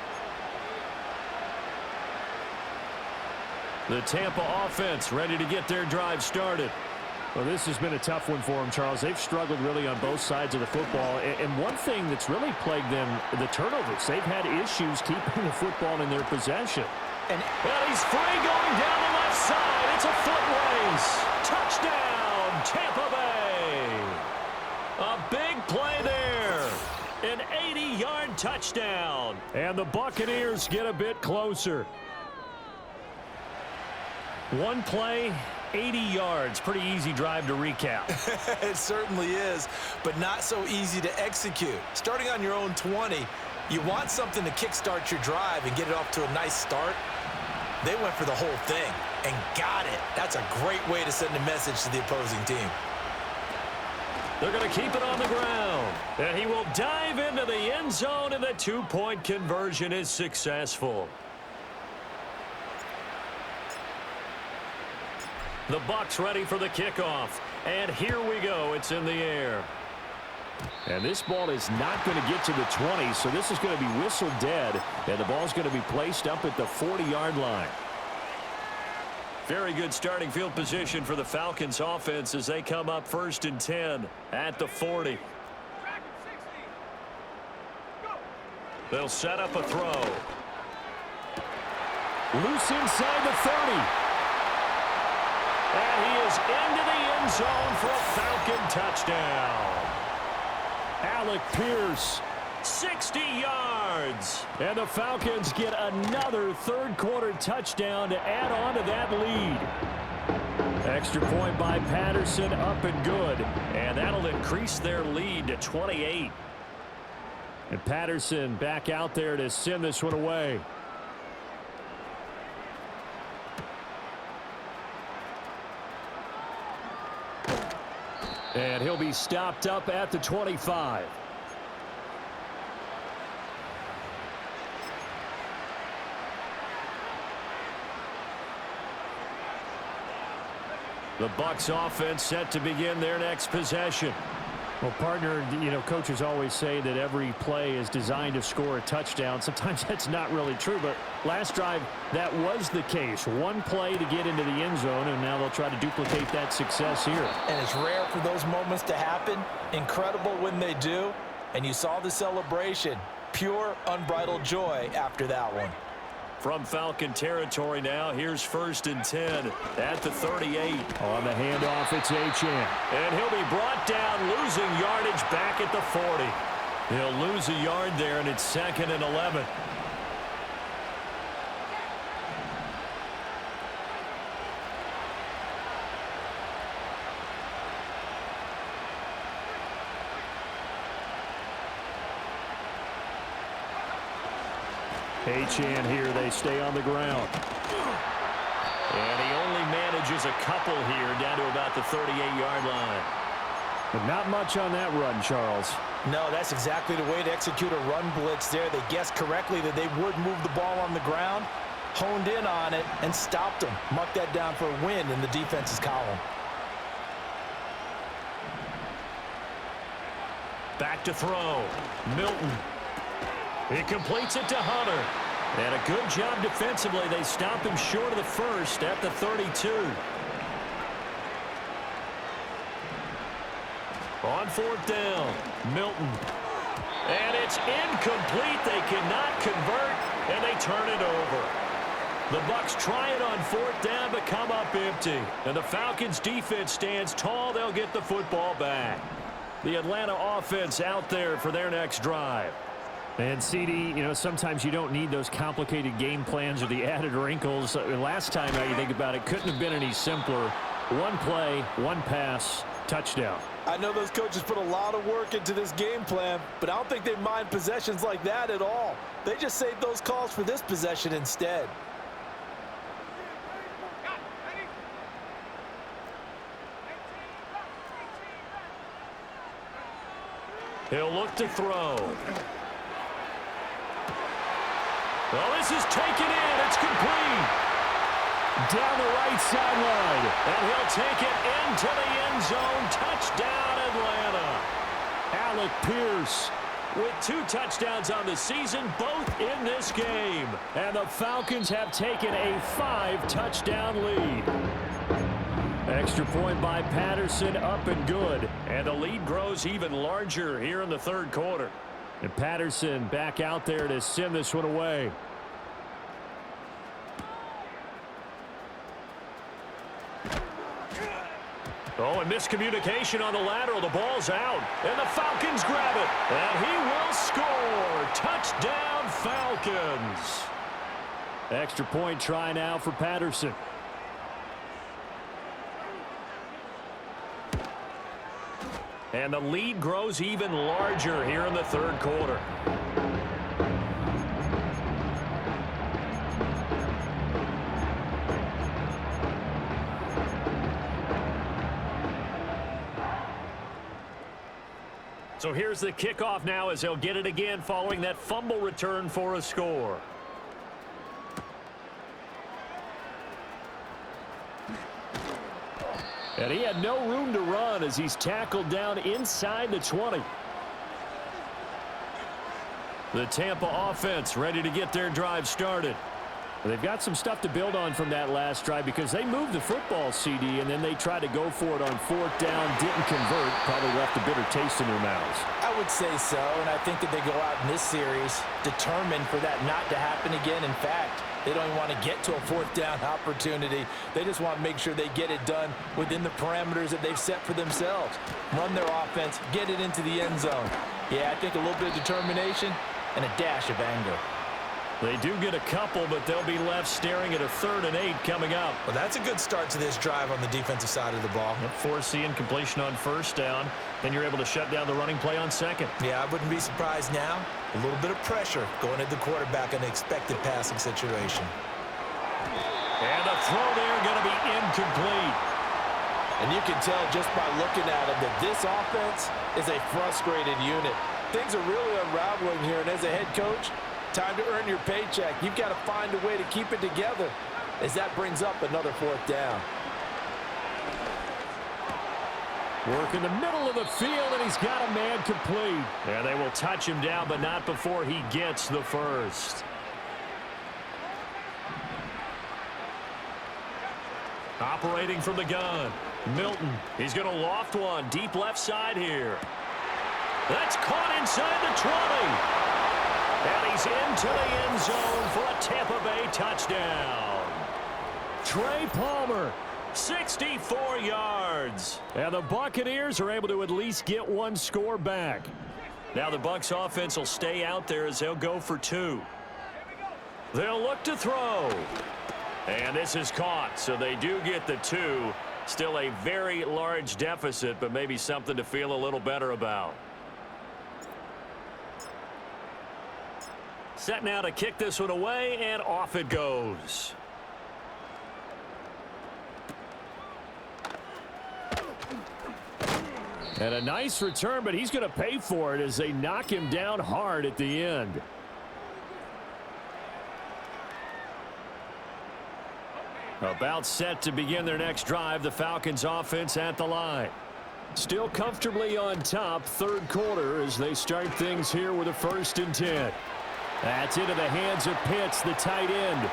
The Tampa offense ready to get their drive started. Well, this has been a tough one for them, Charles. They've struggled really on both sides of the football. And one thing that's really plagued them, the turnovers. They've had issues keeping the football in their possession. And he's free going down the left side. It's a foot race. Touchdown, Tampa Bay. A big play there. An 80-yard touchdown. And the Buccaneers get a bit closer. One play, 80 yards. Pretty easy drive to recap. It certainly is, but not so easy to execute. Starting on your own 20, you want something to kickstart your drive and get it off to a nice start. They went for the whole thing and got it. That's a great way to send a message to the opposing team. They're going to keep it on the ground. And he will dive into the end zone, and the 2-point conversion is successful. The Bucs ready for the kickoff. And here we go. It's in the air. And this ball is not going to get to the 20, so this is going to be whistled dead. And the ball's going to be placed up at the 40-yard line. Very good starting field position for the Falcons offense as they come up 1st and 10 at the 40. They'll set up a throw. Loose inside the 30. And he is into the end zone for a Falcon touchdown. Alec Pierce, 60 yards. And the Falcons get another 3rd quarter touchdown to add on to that lead. Extra point by Patterson, up and good. And that'll increase their lead to 28. And Patterson back out there to send this one away. And he'll be stopped up at the 25. The Bucs offense set to begin their next possession. Well, partner, coaches always say that every play is designed to score a touchdown. Sometimes that's not really true, but last drive, that was the case. One play to get into the end zone, and now they'll try to duplicate that success here. And it's rare for those moments to happen. Incredible when they do. And you saw the celebration. Pure, unbridled joy after that one. From Falcon territory now, here's 1st and 10 at the 38. On the handoff, it's Achane. And he'll be brought down, losing yardage back at the 40. He'll lose a yard there, and it's 2nd and 11. Achane here, they stay on the ground. And he only manages a couple here down to about the 38-yard line. But not much on that run, Charles. No, that's exactly the way to execute a run blitz there. They guessed correctly that they would move the ball on the ground, honed in on it, and stopped them. Mark that down for a win in the defense's column. Back to throw. Milton. He completes it to Hunter. And a good job defensively. They stop him short of the first at the 32. On 4th down, Milton. And it's incomplete. They cannot convert, and they turn it over. The Bucs try it on 4th down, but come up empty. And the Falcons defense stands tall. They'll get the football back. The Atlanta offense out there for their next drive. And CD, sometimes you don't need those complicated game plans or the added wrinkles. Last time, now you think about it, couldn't have been any simpler. One play, one pass, touchdown. I know those coaches put a lot of work into this game plan, but I don't think they mind possessions like that at all. They just save those calls for this possession instead. He'll look to throw. Well, this is taken in. It's complete. Down the right sideline. And he'll take it into the end zone. Touchdown, Atlanta. Alec Pierce with 2 touchdowns on the season, both in this game. And the Falcons have taken a 5-touchdown lead. Extra point by Patterson, up and good. And the lead grows even larger here in the 3rd quarter. And Patterson back out there to send this one away. Oh, and miscommunication on the lateral. The ball's out. And the Falcons grab it. And he will score. Touchdown, Falcons. Extra point try now for Patterson. And the lead grows even larger here in the 3rd quarter. So here's the kickoff now as they'll get it again following that fumble return for a score. And he had no room to run as he's tackled down inside the 20. The Tampa offense ready to get their drive started. They've got some stuff to build on from that last drive because they moved the football, CD, and then they tried to go for it on 4th down, didn't convert, probably left a bitter taste in their mouths. I would say so, and I think that they go out in this series determined for that not to happen again. In fact, they don't even want to get to a 4th down opportunity. They just want to make sure they get it done within the parameters that they've set for themselves. Run their offense, get it into the end zone. Yeah, I think a little bit of determination and a dash of anger. They do get a couple, but they'll be left staring at a 3rd and 8 coming up. Well, that's a good start to this drive on the defensive side of the ball. Force the incompletion on 1st down. Then you're able to shut down the running play on 2nd. Yeah, I wouldn't be surprised now. A little bit of pressure going at the quarterback in an expected passing situation. And the throw there going to be incomplete. And you can tell just by looking at him that this offense is a frustrated unit. Things are really unraveling here, and as a head coach, time to earn your paycheck. You've got to find a way to keep it together as that brings up another 4th down. Work in the middle of the field, and he's got a man complete. And they will touch him down, but not before he gets the first. Operating from the gun, Milton. He's going to loft one deep left side here. That's caught inside the 20. And he's into the end zone for a Tampa Bay touchdown. Trey Palmer, 64 yards. And the Buccaneers are able to at least get one score back. Now the Bucs offense will stay out there as they'll go for 2. They'll look to throw. And this is caught, so they do get the 2. Still a very large deficit, but maybe something to feel a little better about. Set now to kick this one away, and off it goes. And a nice return, but he's going to pay for it as they knock him down hard at the end. About set to begin their next drive, the Falcons offense at the line. Still comfortably on top, 3rd quarter as they start things here with a 1st and 10. That's into the hands of Pitts, the tight end.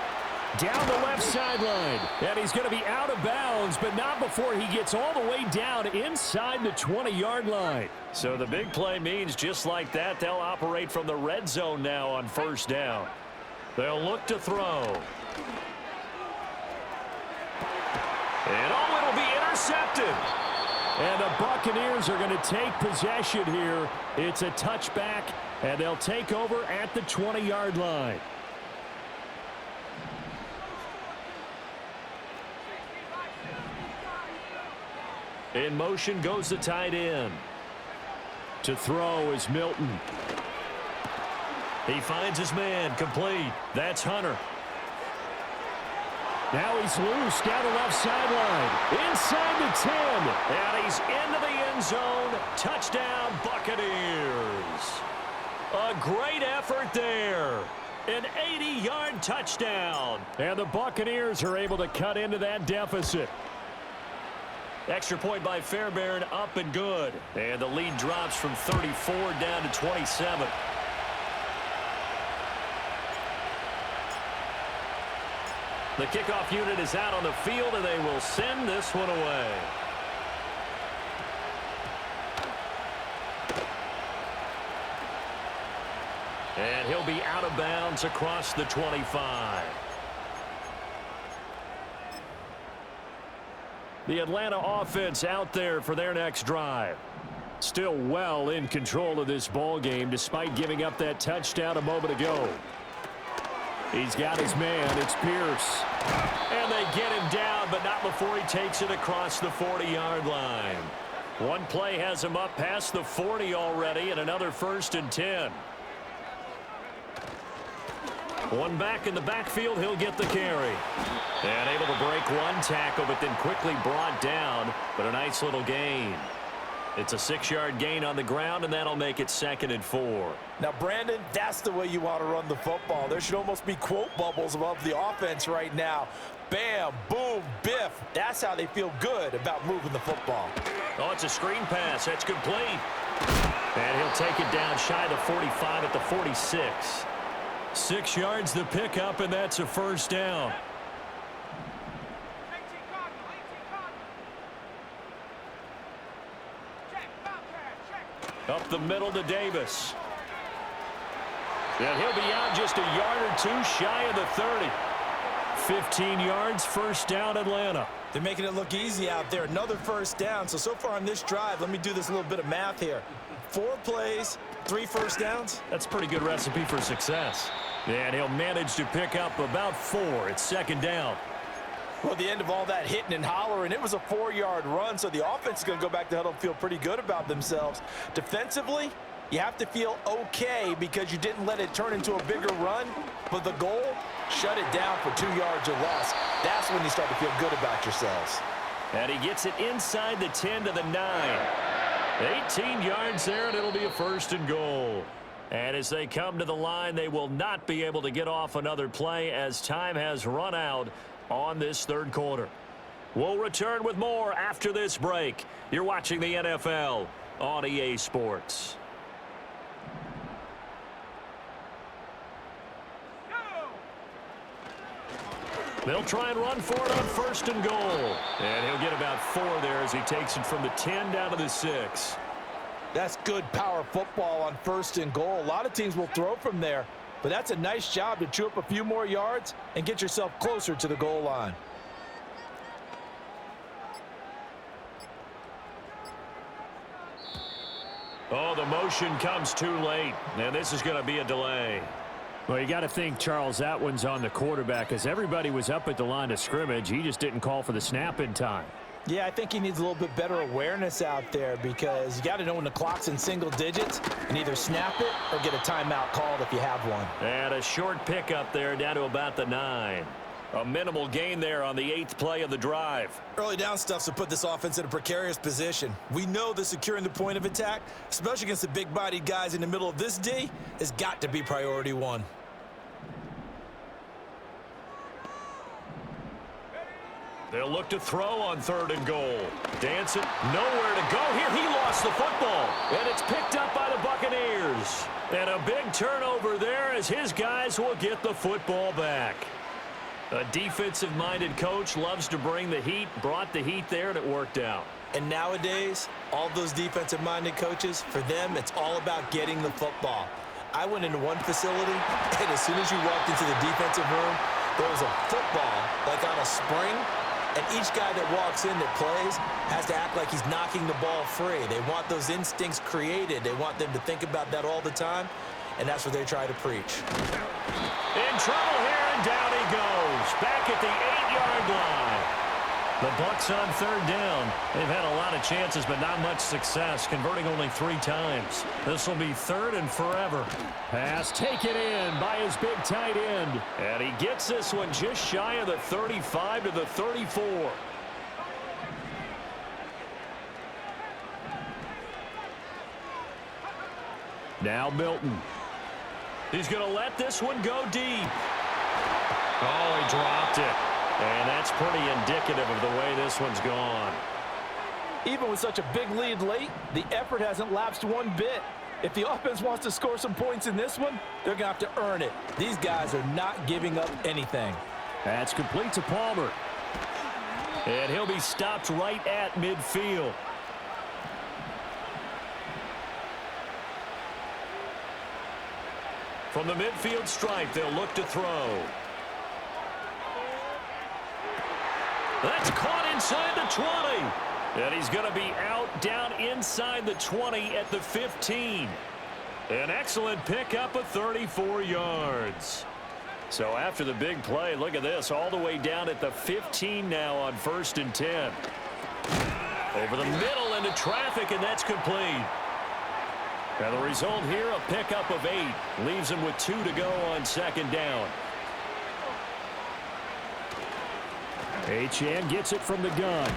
Down the left sideline. And he's going to be out of bounds, but not before he gets all the way down inside the 20-yard line. So the big play means just like that, they'll operate from the red zone now on 1st down. They'll look to throw. And it'll be intercepted. And the Buccaneers are going to take possession here. It's a touchback, and they'll take over at the 20-yard line. In motion goes the tight end. To throw is Milton. He finds his man, complete. That's Hunter. Now he's loose down the left sideline. Inside the 10. And he's into the end zone. Touchdown, Buccaneers. A great effort there. An 80-yard touchdown. And the Buccaneers are able to cut into that deficit. Extra point by Fairbairn, up and good. And the lead drops from 34 down to 27. The kickoff unit is out on the field, and they will send this one away. And he'll be out of bounds across the 25. The Atlanta offense out there for their next drive. Still well in control of this ball game despite giving up that touchdown a moment ago. He's got his man. It's Pierce. And they get him down, but not before he takes it across the 40-yard line. One play has him up past the 40 already, and another 1st and 10. One back in the backfield, he'll get the carry. And able to break one tackle, but then quickly brought down. But a nice little gain. It's a 6-yard gain on the ground, and that'll make it 2nd and 4. Now, Brandon, that's the way you want to run the football. There should almost be quote bubbles above the offense right now. Bam, boom, biff. That's how they feel good about moving the football. Oh, it's a screen pass. That's complete. And he'll take it down shy of the 45 at the 46. 6 yards the pickup, and that's a 1st down. Up the middle to Davis. And he'll be out just a yard or two shy of the 30. 15 yards, 1st down, Atlanta. They're making it look easy out there. Another 1st down. So far on this drive, let me do this little bit of math here. 4 plays, 3 first downs? That's a pretty good recipe for success. And he'll manage to pick up about 4. It's second down. Well, at the end of all that hitting and hollering, it was a 4-yard run, so the offense is going to go back to huddle and feel pretty good about themselves. Defensively, you have to feel okay because you didn't let it turn into a bigger run, but the goal, shut it down for 2 yards or less. That's when you start to feel good about yourselves. And he gets it inside the 10 to the 9. 18 yards there, and it'll be a first and goal. And as they come to the line, they will not be able to get off another play as time has run out on this third quarter. We'll return with more after this break. You're watching the NFL on EA Sports. They'll try and run for it on first and goal. And he'll get about 4 there as he takes it from the 10 down to the 6. That's good power football on first and goal. A lot of teams will throw from there, but that's a nice job to chew up a few more yards and get yourself closer to the goal line. Oh, the motion comes too late, and this is going to be a delay. Well, you got to think, Charles, that one's on the quarterback because everybody was up at the line of scrimmage. He just didn't call for the snap in time. Yeah, I think he needs a little bit better awareness out there because you got to know when the clock's in single digits and either snap it or get a timeout called if you have one. And a short pickup there down to about the 9. A minimal gain there on the 8th play of the drive. Early down stuffs will put this offense in a precarious position. We know that securing the point of attack, especially against the big-bodied guys in the middle of this D, has got to be priority 1. They'll look to throw on third and goal. Dancing, nowhere to go here. He lost the football, and it's picked up by the Buccaneers. And a big turnover there as his guys will get the football back. A defensive-minded coach loves to bring the heat, brought the heat there, and it worked out. And nowadays, all those defensive-minded coaches, for them, it's all about getting the football. I went into one facility, and as soon as you walked into the defensive room, there was a football, like on a spring, and each guy that walks in that plays has to act like he's knocking the ball free. They want those instincts created. They want them to think about that all the time, and that's what they try to preach. In trouble here, and down he goes. Back at the 8-yard line. The Bucs on third down. They've had a lot of chances, but not much success, converting only 3 times. This will be third and forever. Pass taken in by his big tight end. And he gets this one just shy of the 35 to the 34. Now Milton. He's going to let this one go deep. Oh, he dropped it. And that's pretty indicative of the way this one's gone. Even with such a big lead late, the effort hasn't lapsed one bit. If the offense wants to score some points in this one, they're going to have to earn it. These guys are not giving up anything. That's complete to Palmer. And he'll be stopped right at midfield. From the midfield stripe, they'll look to throw. That's caught inside the 20. And he's going to be out down inside the 20 at the 15. An excellent pickup of 34 yards. So after the big play, look at this, all the way down at the 15 now on 1st and 10. Over the middle into traffic, and that's complete. And the result here, a pickup of 8. Leaves him with 2 to go on 2nd down. Achane gets it from the gun.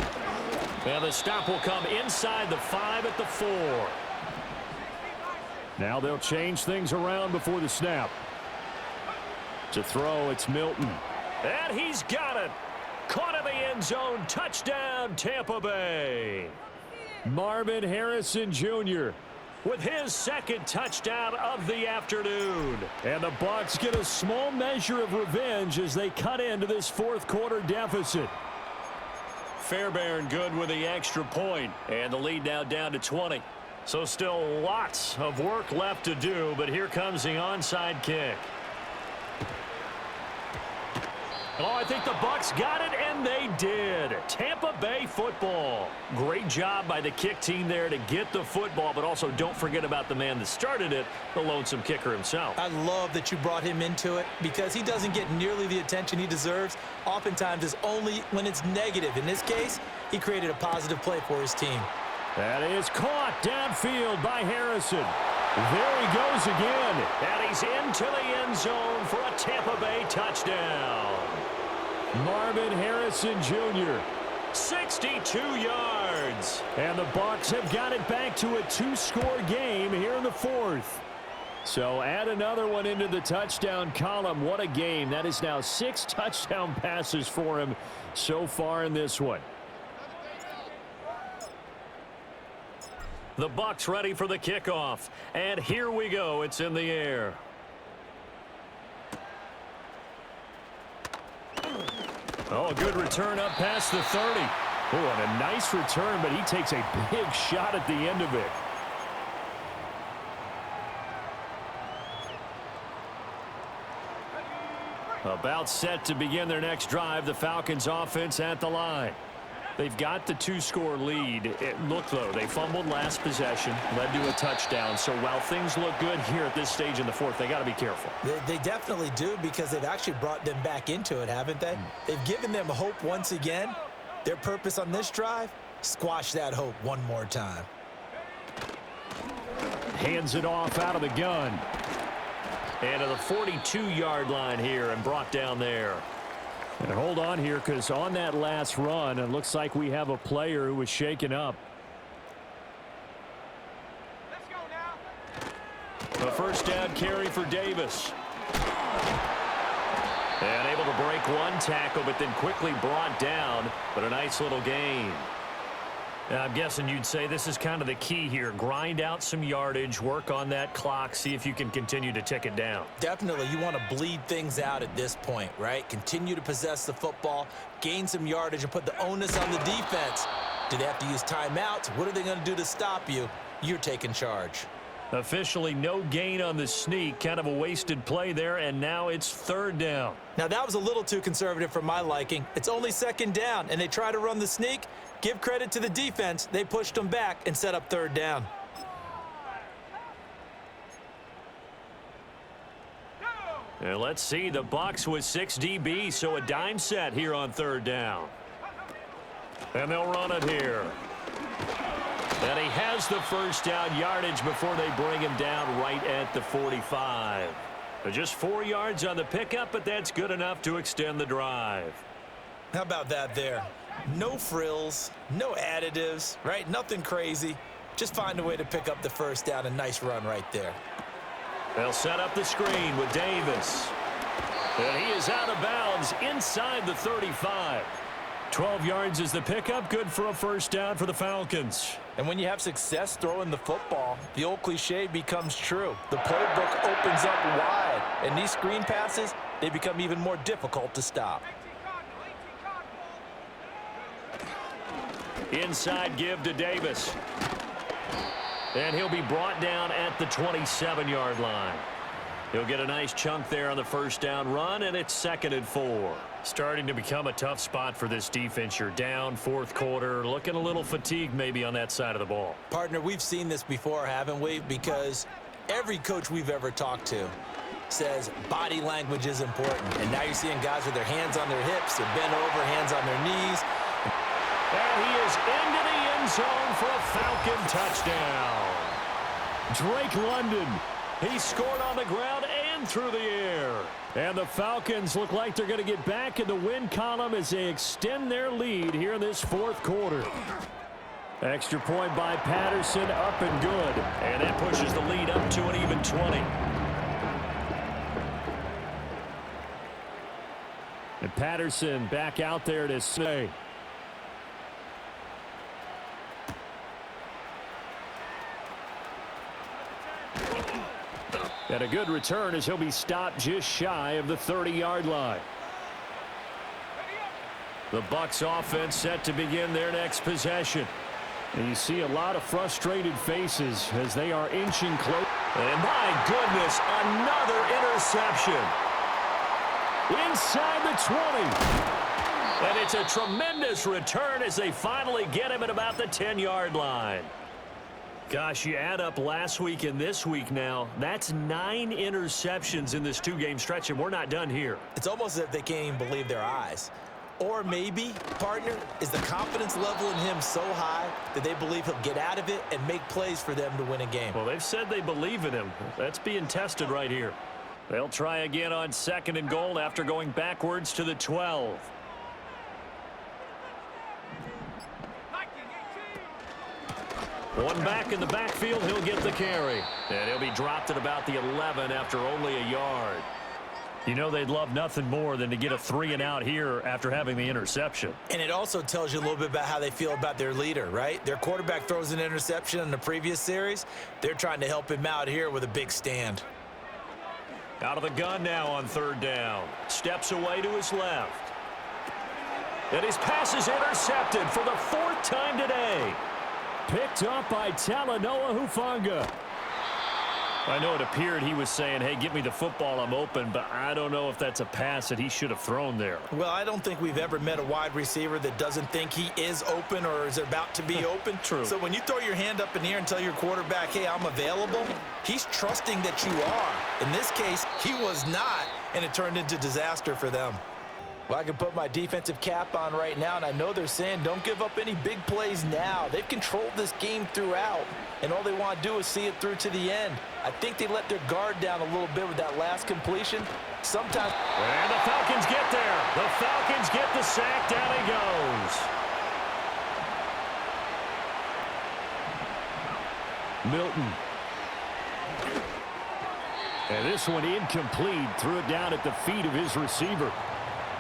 And the stop will come inside the 5 at the 4. Now they'll change things around before the snap. To throw, it's Milton. And he's got it. Caught in the end zone. Touchdown, Tampa Bay. Marvin Harrison Jr. with his 2nd touchdown of the afternoon. And the Bucs get a small measure of revenge as they cut into this 4th quarter deficit. Fairbairn good with the extra point, and the lead now down to 20. So still lots of work left to do, but here comes the onside kick. Oh, I think the Bucs got it, and they did. Tampa Bay football. Great job by the kick team there to get the football, but also don't forget about the man that started it, the lonesome kicker himself. I love that you brought him into it because he doesn't get nearly the attention he deserves. Oftentimes, it's only when it's negative. In this case, he created a positive play for his team. That is caught downfield by Harrison. There he goes again, and he's into the end zone for a Tampa Bay touchdown. Marvin Harrison Jr., 62 yards. And the Bucs have got it back to a two-score game here in the fourth. So add another one into the touchdown column. What a game. That is now 6 touchdown passes for him so far in this one. The Bucs ready for the kickoff. And here we go. It's in the air. Oh, a good return up past the 30. Oh, and a nice return, but he takes a big shot at the end of it. About set to begin their next drive. The Falcons offense at the line. They've got the two-score lead. It looked, though, they fumbled last possession, led to a touchdown. So while things look good here at this stage in the fourth, they got to be careful. They definitely do because they've actually brought them back into it, haven't they? They've given them hope once again. Their purpose on this drive, squash that hope one more time. Hands it off out of the gun. And to the 42-yard line here and brought down there. And hold on here because on that last run, it looks like we have a player who was shaken up. Let's go now. A first down carry for Davis. And able to break one tackle, but then quickly brought down. But a nice little gain. I'm guessing you'd say this is kind of the key here. Grind out some yardage, work on that clock, see if you can continue to tick it down. Definitely, you want to bleed things out at this point, right? Continue to possess the football, gain some yardage, and put the onus on the defense. Do they have to use timeouts? What are they going to do to stop you? You're taking charge. Officially no gain on the sneak. Kind of a wasted play there, and now it's third down. Now, that was a little too conservative for my liking. It's only second down, and they try to run the sneak. Give credit to the defense. They pushed them back and set up third down. And let's see, the Bucs with 6 DB, so a dime set here on third down. And they'll run it here. And he has the first down yardage before they bring him down right at the 45. Just 4 yards on the pickup, but that's good enough to extend the drive. How about that there? No frills, no additives, right? Nothing crazy. Just find a way to pick up the first down. A nice run right there. They'll set up the screen with Davis. And he is out of bounds inside the 35. 12 yards is the pickup. Good for a first down for the Falcons. And when you have success throwing the football, the old cliche becomes true. The playbook opens up wide. And these screen passes, they become even more difficult to stop. Inside give to Davis. And he'll be brought down at the 27-yard line. He'll get a nice chunk there on the first down run, and it's 2nd and 4. Starting to become a tough spot for this defense. You're down, fourth quarter, looking a little fatigued maybe on that side of the ball. Partner, we've seen this before, haven't we? Because every coach we've ever talked to says body language is important. And now you're seeing guys with their hands on their hips, they're bent over, hands on their knees. And he is into the end zone for a Falcon touchdown. Drake London, he scored on the ground and through the air. And the Falcons look like they're going to get back in the win column as they extend their lead here in this fourth quarter. Extra point by Patterson, up and good. And that pushes the lead up to an even 20. And Patterson back out there to say. And a good return as he'll be stopped just shy of the 30-yard line. The Bucs offense set to begin their next possession. And you see a lot of frustrated faces as they are inching close. And my goodness, another interception. inside the 20. And it's a tremendous return as they finally get him at about the 10-yard line. Gosh, you add up last week and this week now, that's 9 interceptions in this 2-game stretch, and we're not done here. It's almost as if they can't even believe their eyes. Or maybe, partner, is the confidence level in him so high that they believe he'll get out of it and make plays for them to win a game. Well, they've said they believe in him. That's being tested right here. They'll try again on 2nd and goal after going backwards to the 12. One back in the backfield, he'll get the carry. And he'll be dropped at about the 11 after only a yard. You know they'd love nothing more than to get a 3-and-out here after having the interception. And it also tells you a little bit about how they feel about their leader, right? Their quarterback throws an interception in the previous series. They're trying to help him out here with a big stand. Out of the gun now on 3rd down. Steps away to his left. And his pass is intercepted for the 4th time today. Picked up by Talanoa Hufanga. I know it appeared he was saying, hey, give me the football, I'm open, but I don't know if that's a pass that he should have thrown there. Well, I don't think we've ever met a wide receiver that doesn't think he is open or is about to be open. True. So when you throw your hand up in the air and tell your quarterback, hey, I'm available, he's trusting that you are. In this case, he was not, and it turned into disaster for them. Well, I can put my defensive cap on right now, and I know they're saying don't give up any big plays now. They've controlled this game throughout, and all they want to do is see it through to the end. I think they let their guard down a little bit with that last completion. Sometimes. And the Falcons get there. The Falcons get the sack. Down he goes. Milton. And this one incomplete. Threw it down at the feet of his receiver.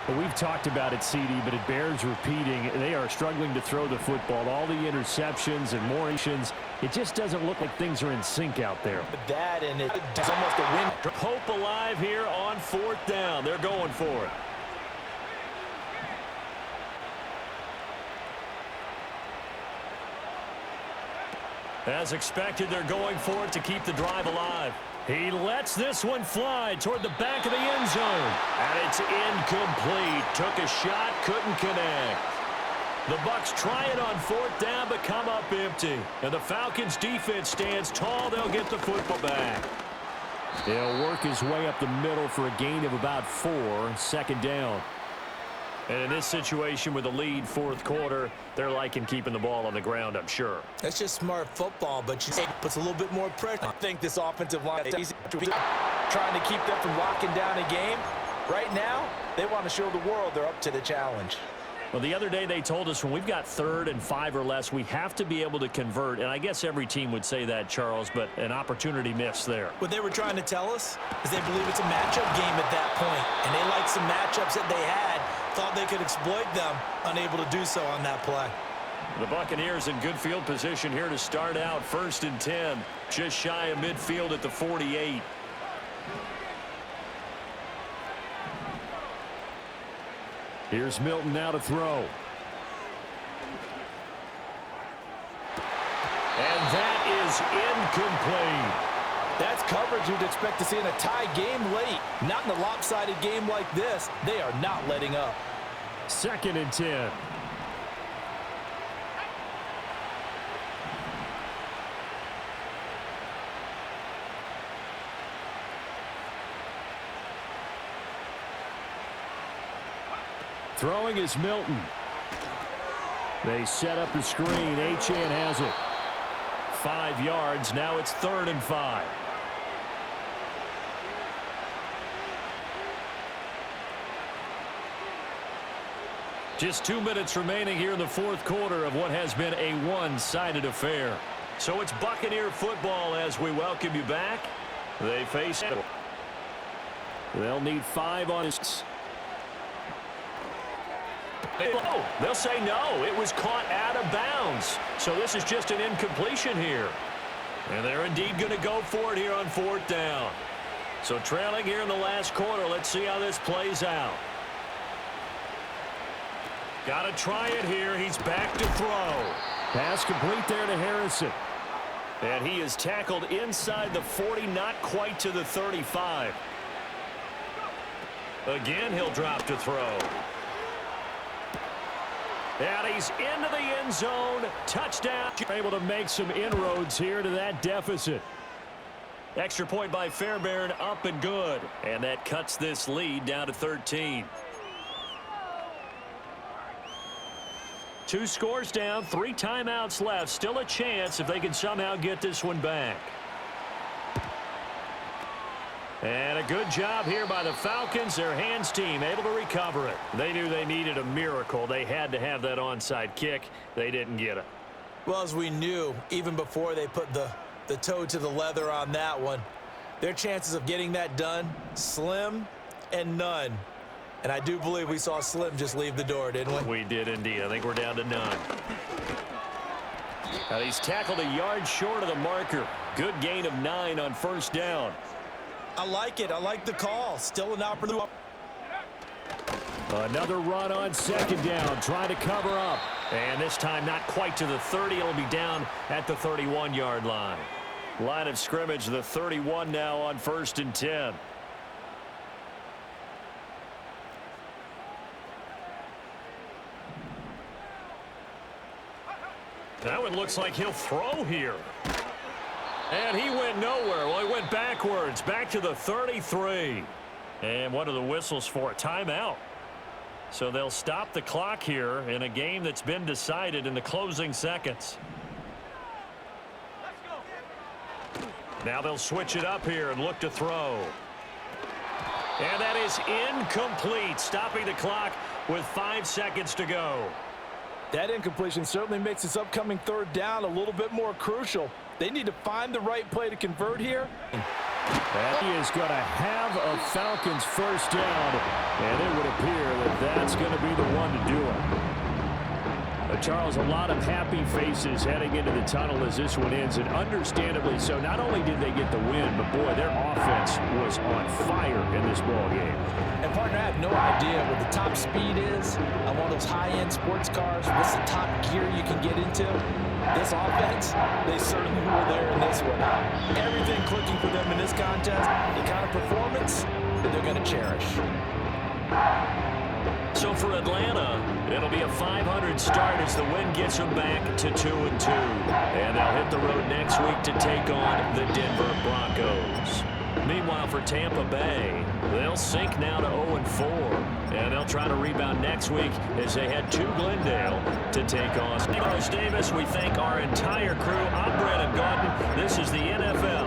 Well, we've talked about it, CD, but it bears repeating. They are struggling to throw the football. All the interceptions and more interceptions. It just doesn't look like things are in sync out there. That and it's almost a win. Hope alive here on 4th down. They're going for it. As expected, they're going for it to keep the drive alive. He lets this one fly toward the back of the end zone. And it's incomplete. Took a shot, couldn't connect. The Bucs try it on 4th down, but come up empty. And the Falcons defense stands tall. They'll get the football back. He'll work his way up the middle for a gain of about 4. 2nd down. And in this situation with the lead 4th quarter, they're liking keeping the ball on the ground, I'm sure. That's just smart football, but it puts a little bit more pressure. I think this offensive line is trying to keep them from locking down a game. Right now, they want to show the world they're up to the challenge. Well, the other day they told us when we've got 3rd and 5 or less, we have to be able to convert. And I guess every team would say that, Charles, but an opportunity missed there. What they were trying to tell us is they believe it's a matchup game at that point, and they liked some matchups that they had, thought they could exploit them, unable to do so on that play. The Buccaneers in good field position here to start out. 1st and 10, just shy of midfield at the 48. Here's Milton now to throw. And that is incomplete. That's coverage you'd expect to see in a tie game late. Not in a lopsided game like this. They are not letting up. 2nd and 10. Throwing is Milton. They set up the screen. Achane has it. 5 yards. Now it's 3rd and 5. Just 2 minutes remaining here in the 4th quarter of what has been a one-sided affair. So it's Buccaneer football as we welcome you back. They face it. They'll need 5 on his. Oh, they'll say no. It was caught out of bounds. So this is just an incompletion here. And they're indeed going to go for it here on 4th down. So trailing here in the last quarter. Let's see how this plays out. Got to try it here. He's back to throw. Pass complete there to Harrison. And he is tackled inside the 40, not quite to the 35. Again, he'll drop to throw. And he's into the end zone. Touchdown. Able to make some inroads here to that deficit. Extra point by Fairbairn, up and good. And that cuts this lead down to 13. 2 scores down, 3 timeouts left. Still a chance if they can somehow get this one back. And a good job here by the Falcons. Their hands team able to recover it. They knew they needed a miracle. They had to have that onside kick. They didn't get it. Well, as we knew, even before they put the toe to the leather on that one, their chances of getting that done, slim and none. And I do believe we saw Slim just leave the door, didn't we? We did indeed. I think we're down to none. And he's tackled a yard short of the marker. Good gain of 9 on first down. I like it. I like the call. Still an opportunity. Another run on second down, trying to cover up. And this time not quite to the 30. It'll be down at the 31-yard line. Line of scrimmage, the 31 now on 1st and 10. That one looks like he'll throw here. And he went nowhere. Well, he went backwards, back to the 33. And what are the whistles for? A timeout. So they'll stop the clock here in a game that's been decided in the closing seconds. Now they'll switch it up here and look to throw. And that is incomplete, stopping the clock with 5 seconds to go. That incompletion certainly makes this upcoming 3rd down a little bit more crucial. They need to find the right play to convert here. That is going to have a Falcons first down, and it would appear that that's going to be the one to do it. Charles, a lot of happy faces heading into the tunnel as this one ends, and understandably so. Not only did they get the win, but boy, their offense was on fire in this ball game. And partner, I have no idea what the top speed is on one of those high-end sports cars. What's the top gear you can get into? This offense, they certainly were there in this one. Everything clicking for them in this contest, the kind of performance that they're going to cherish. So for Atlanta, it'll be a 500 start as the win gets them back to 2-2. And they'll hit the road next week to take on the Denver Broncos. Meanwhile, for Tampa Bay, they'll sink now to 0-4. And they'll try to rebound next week as they head to Glendale to take on Carlos Davis. We thank our entire crew. I'm Brandon Gauton. This is the NFL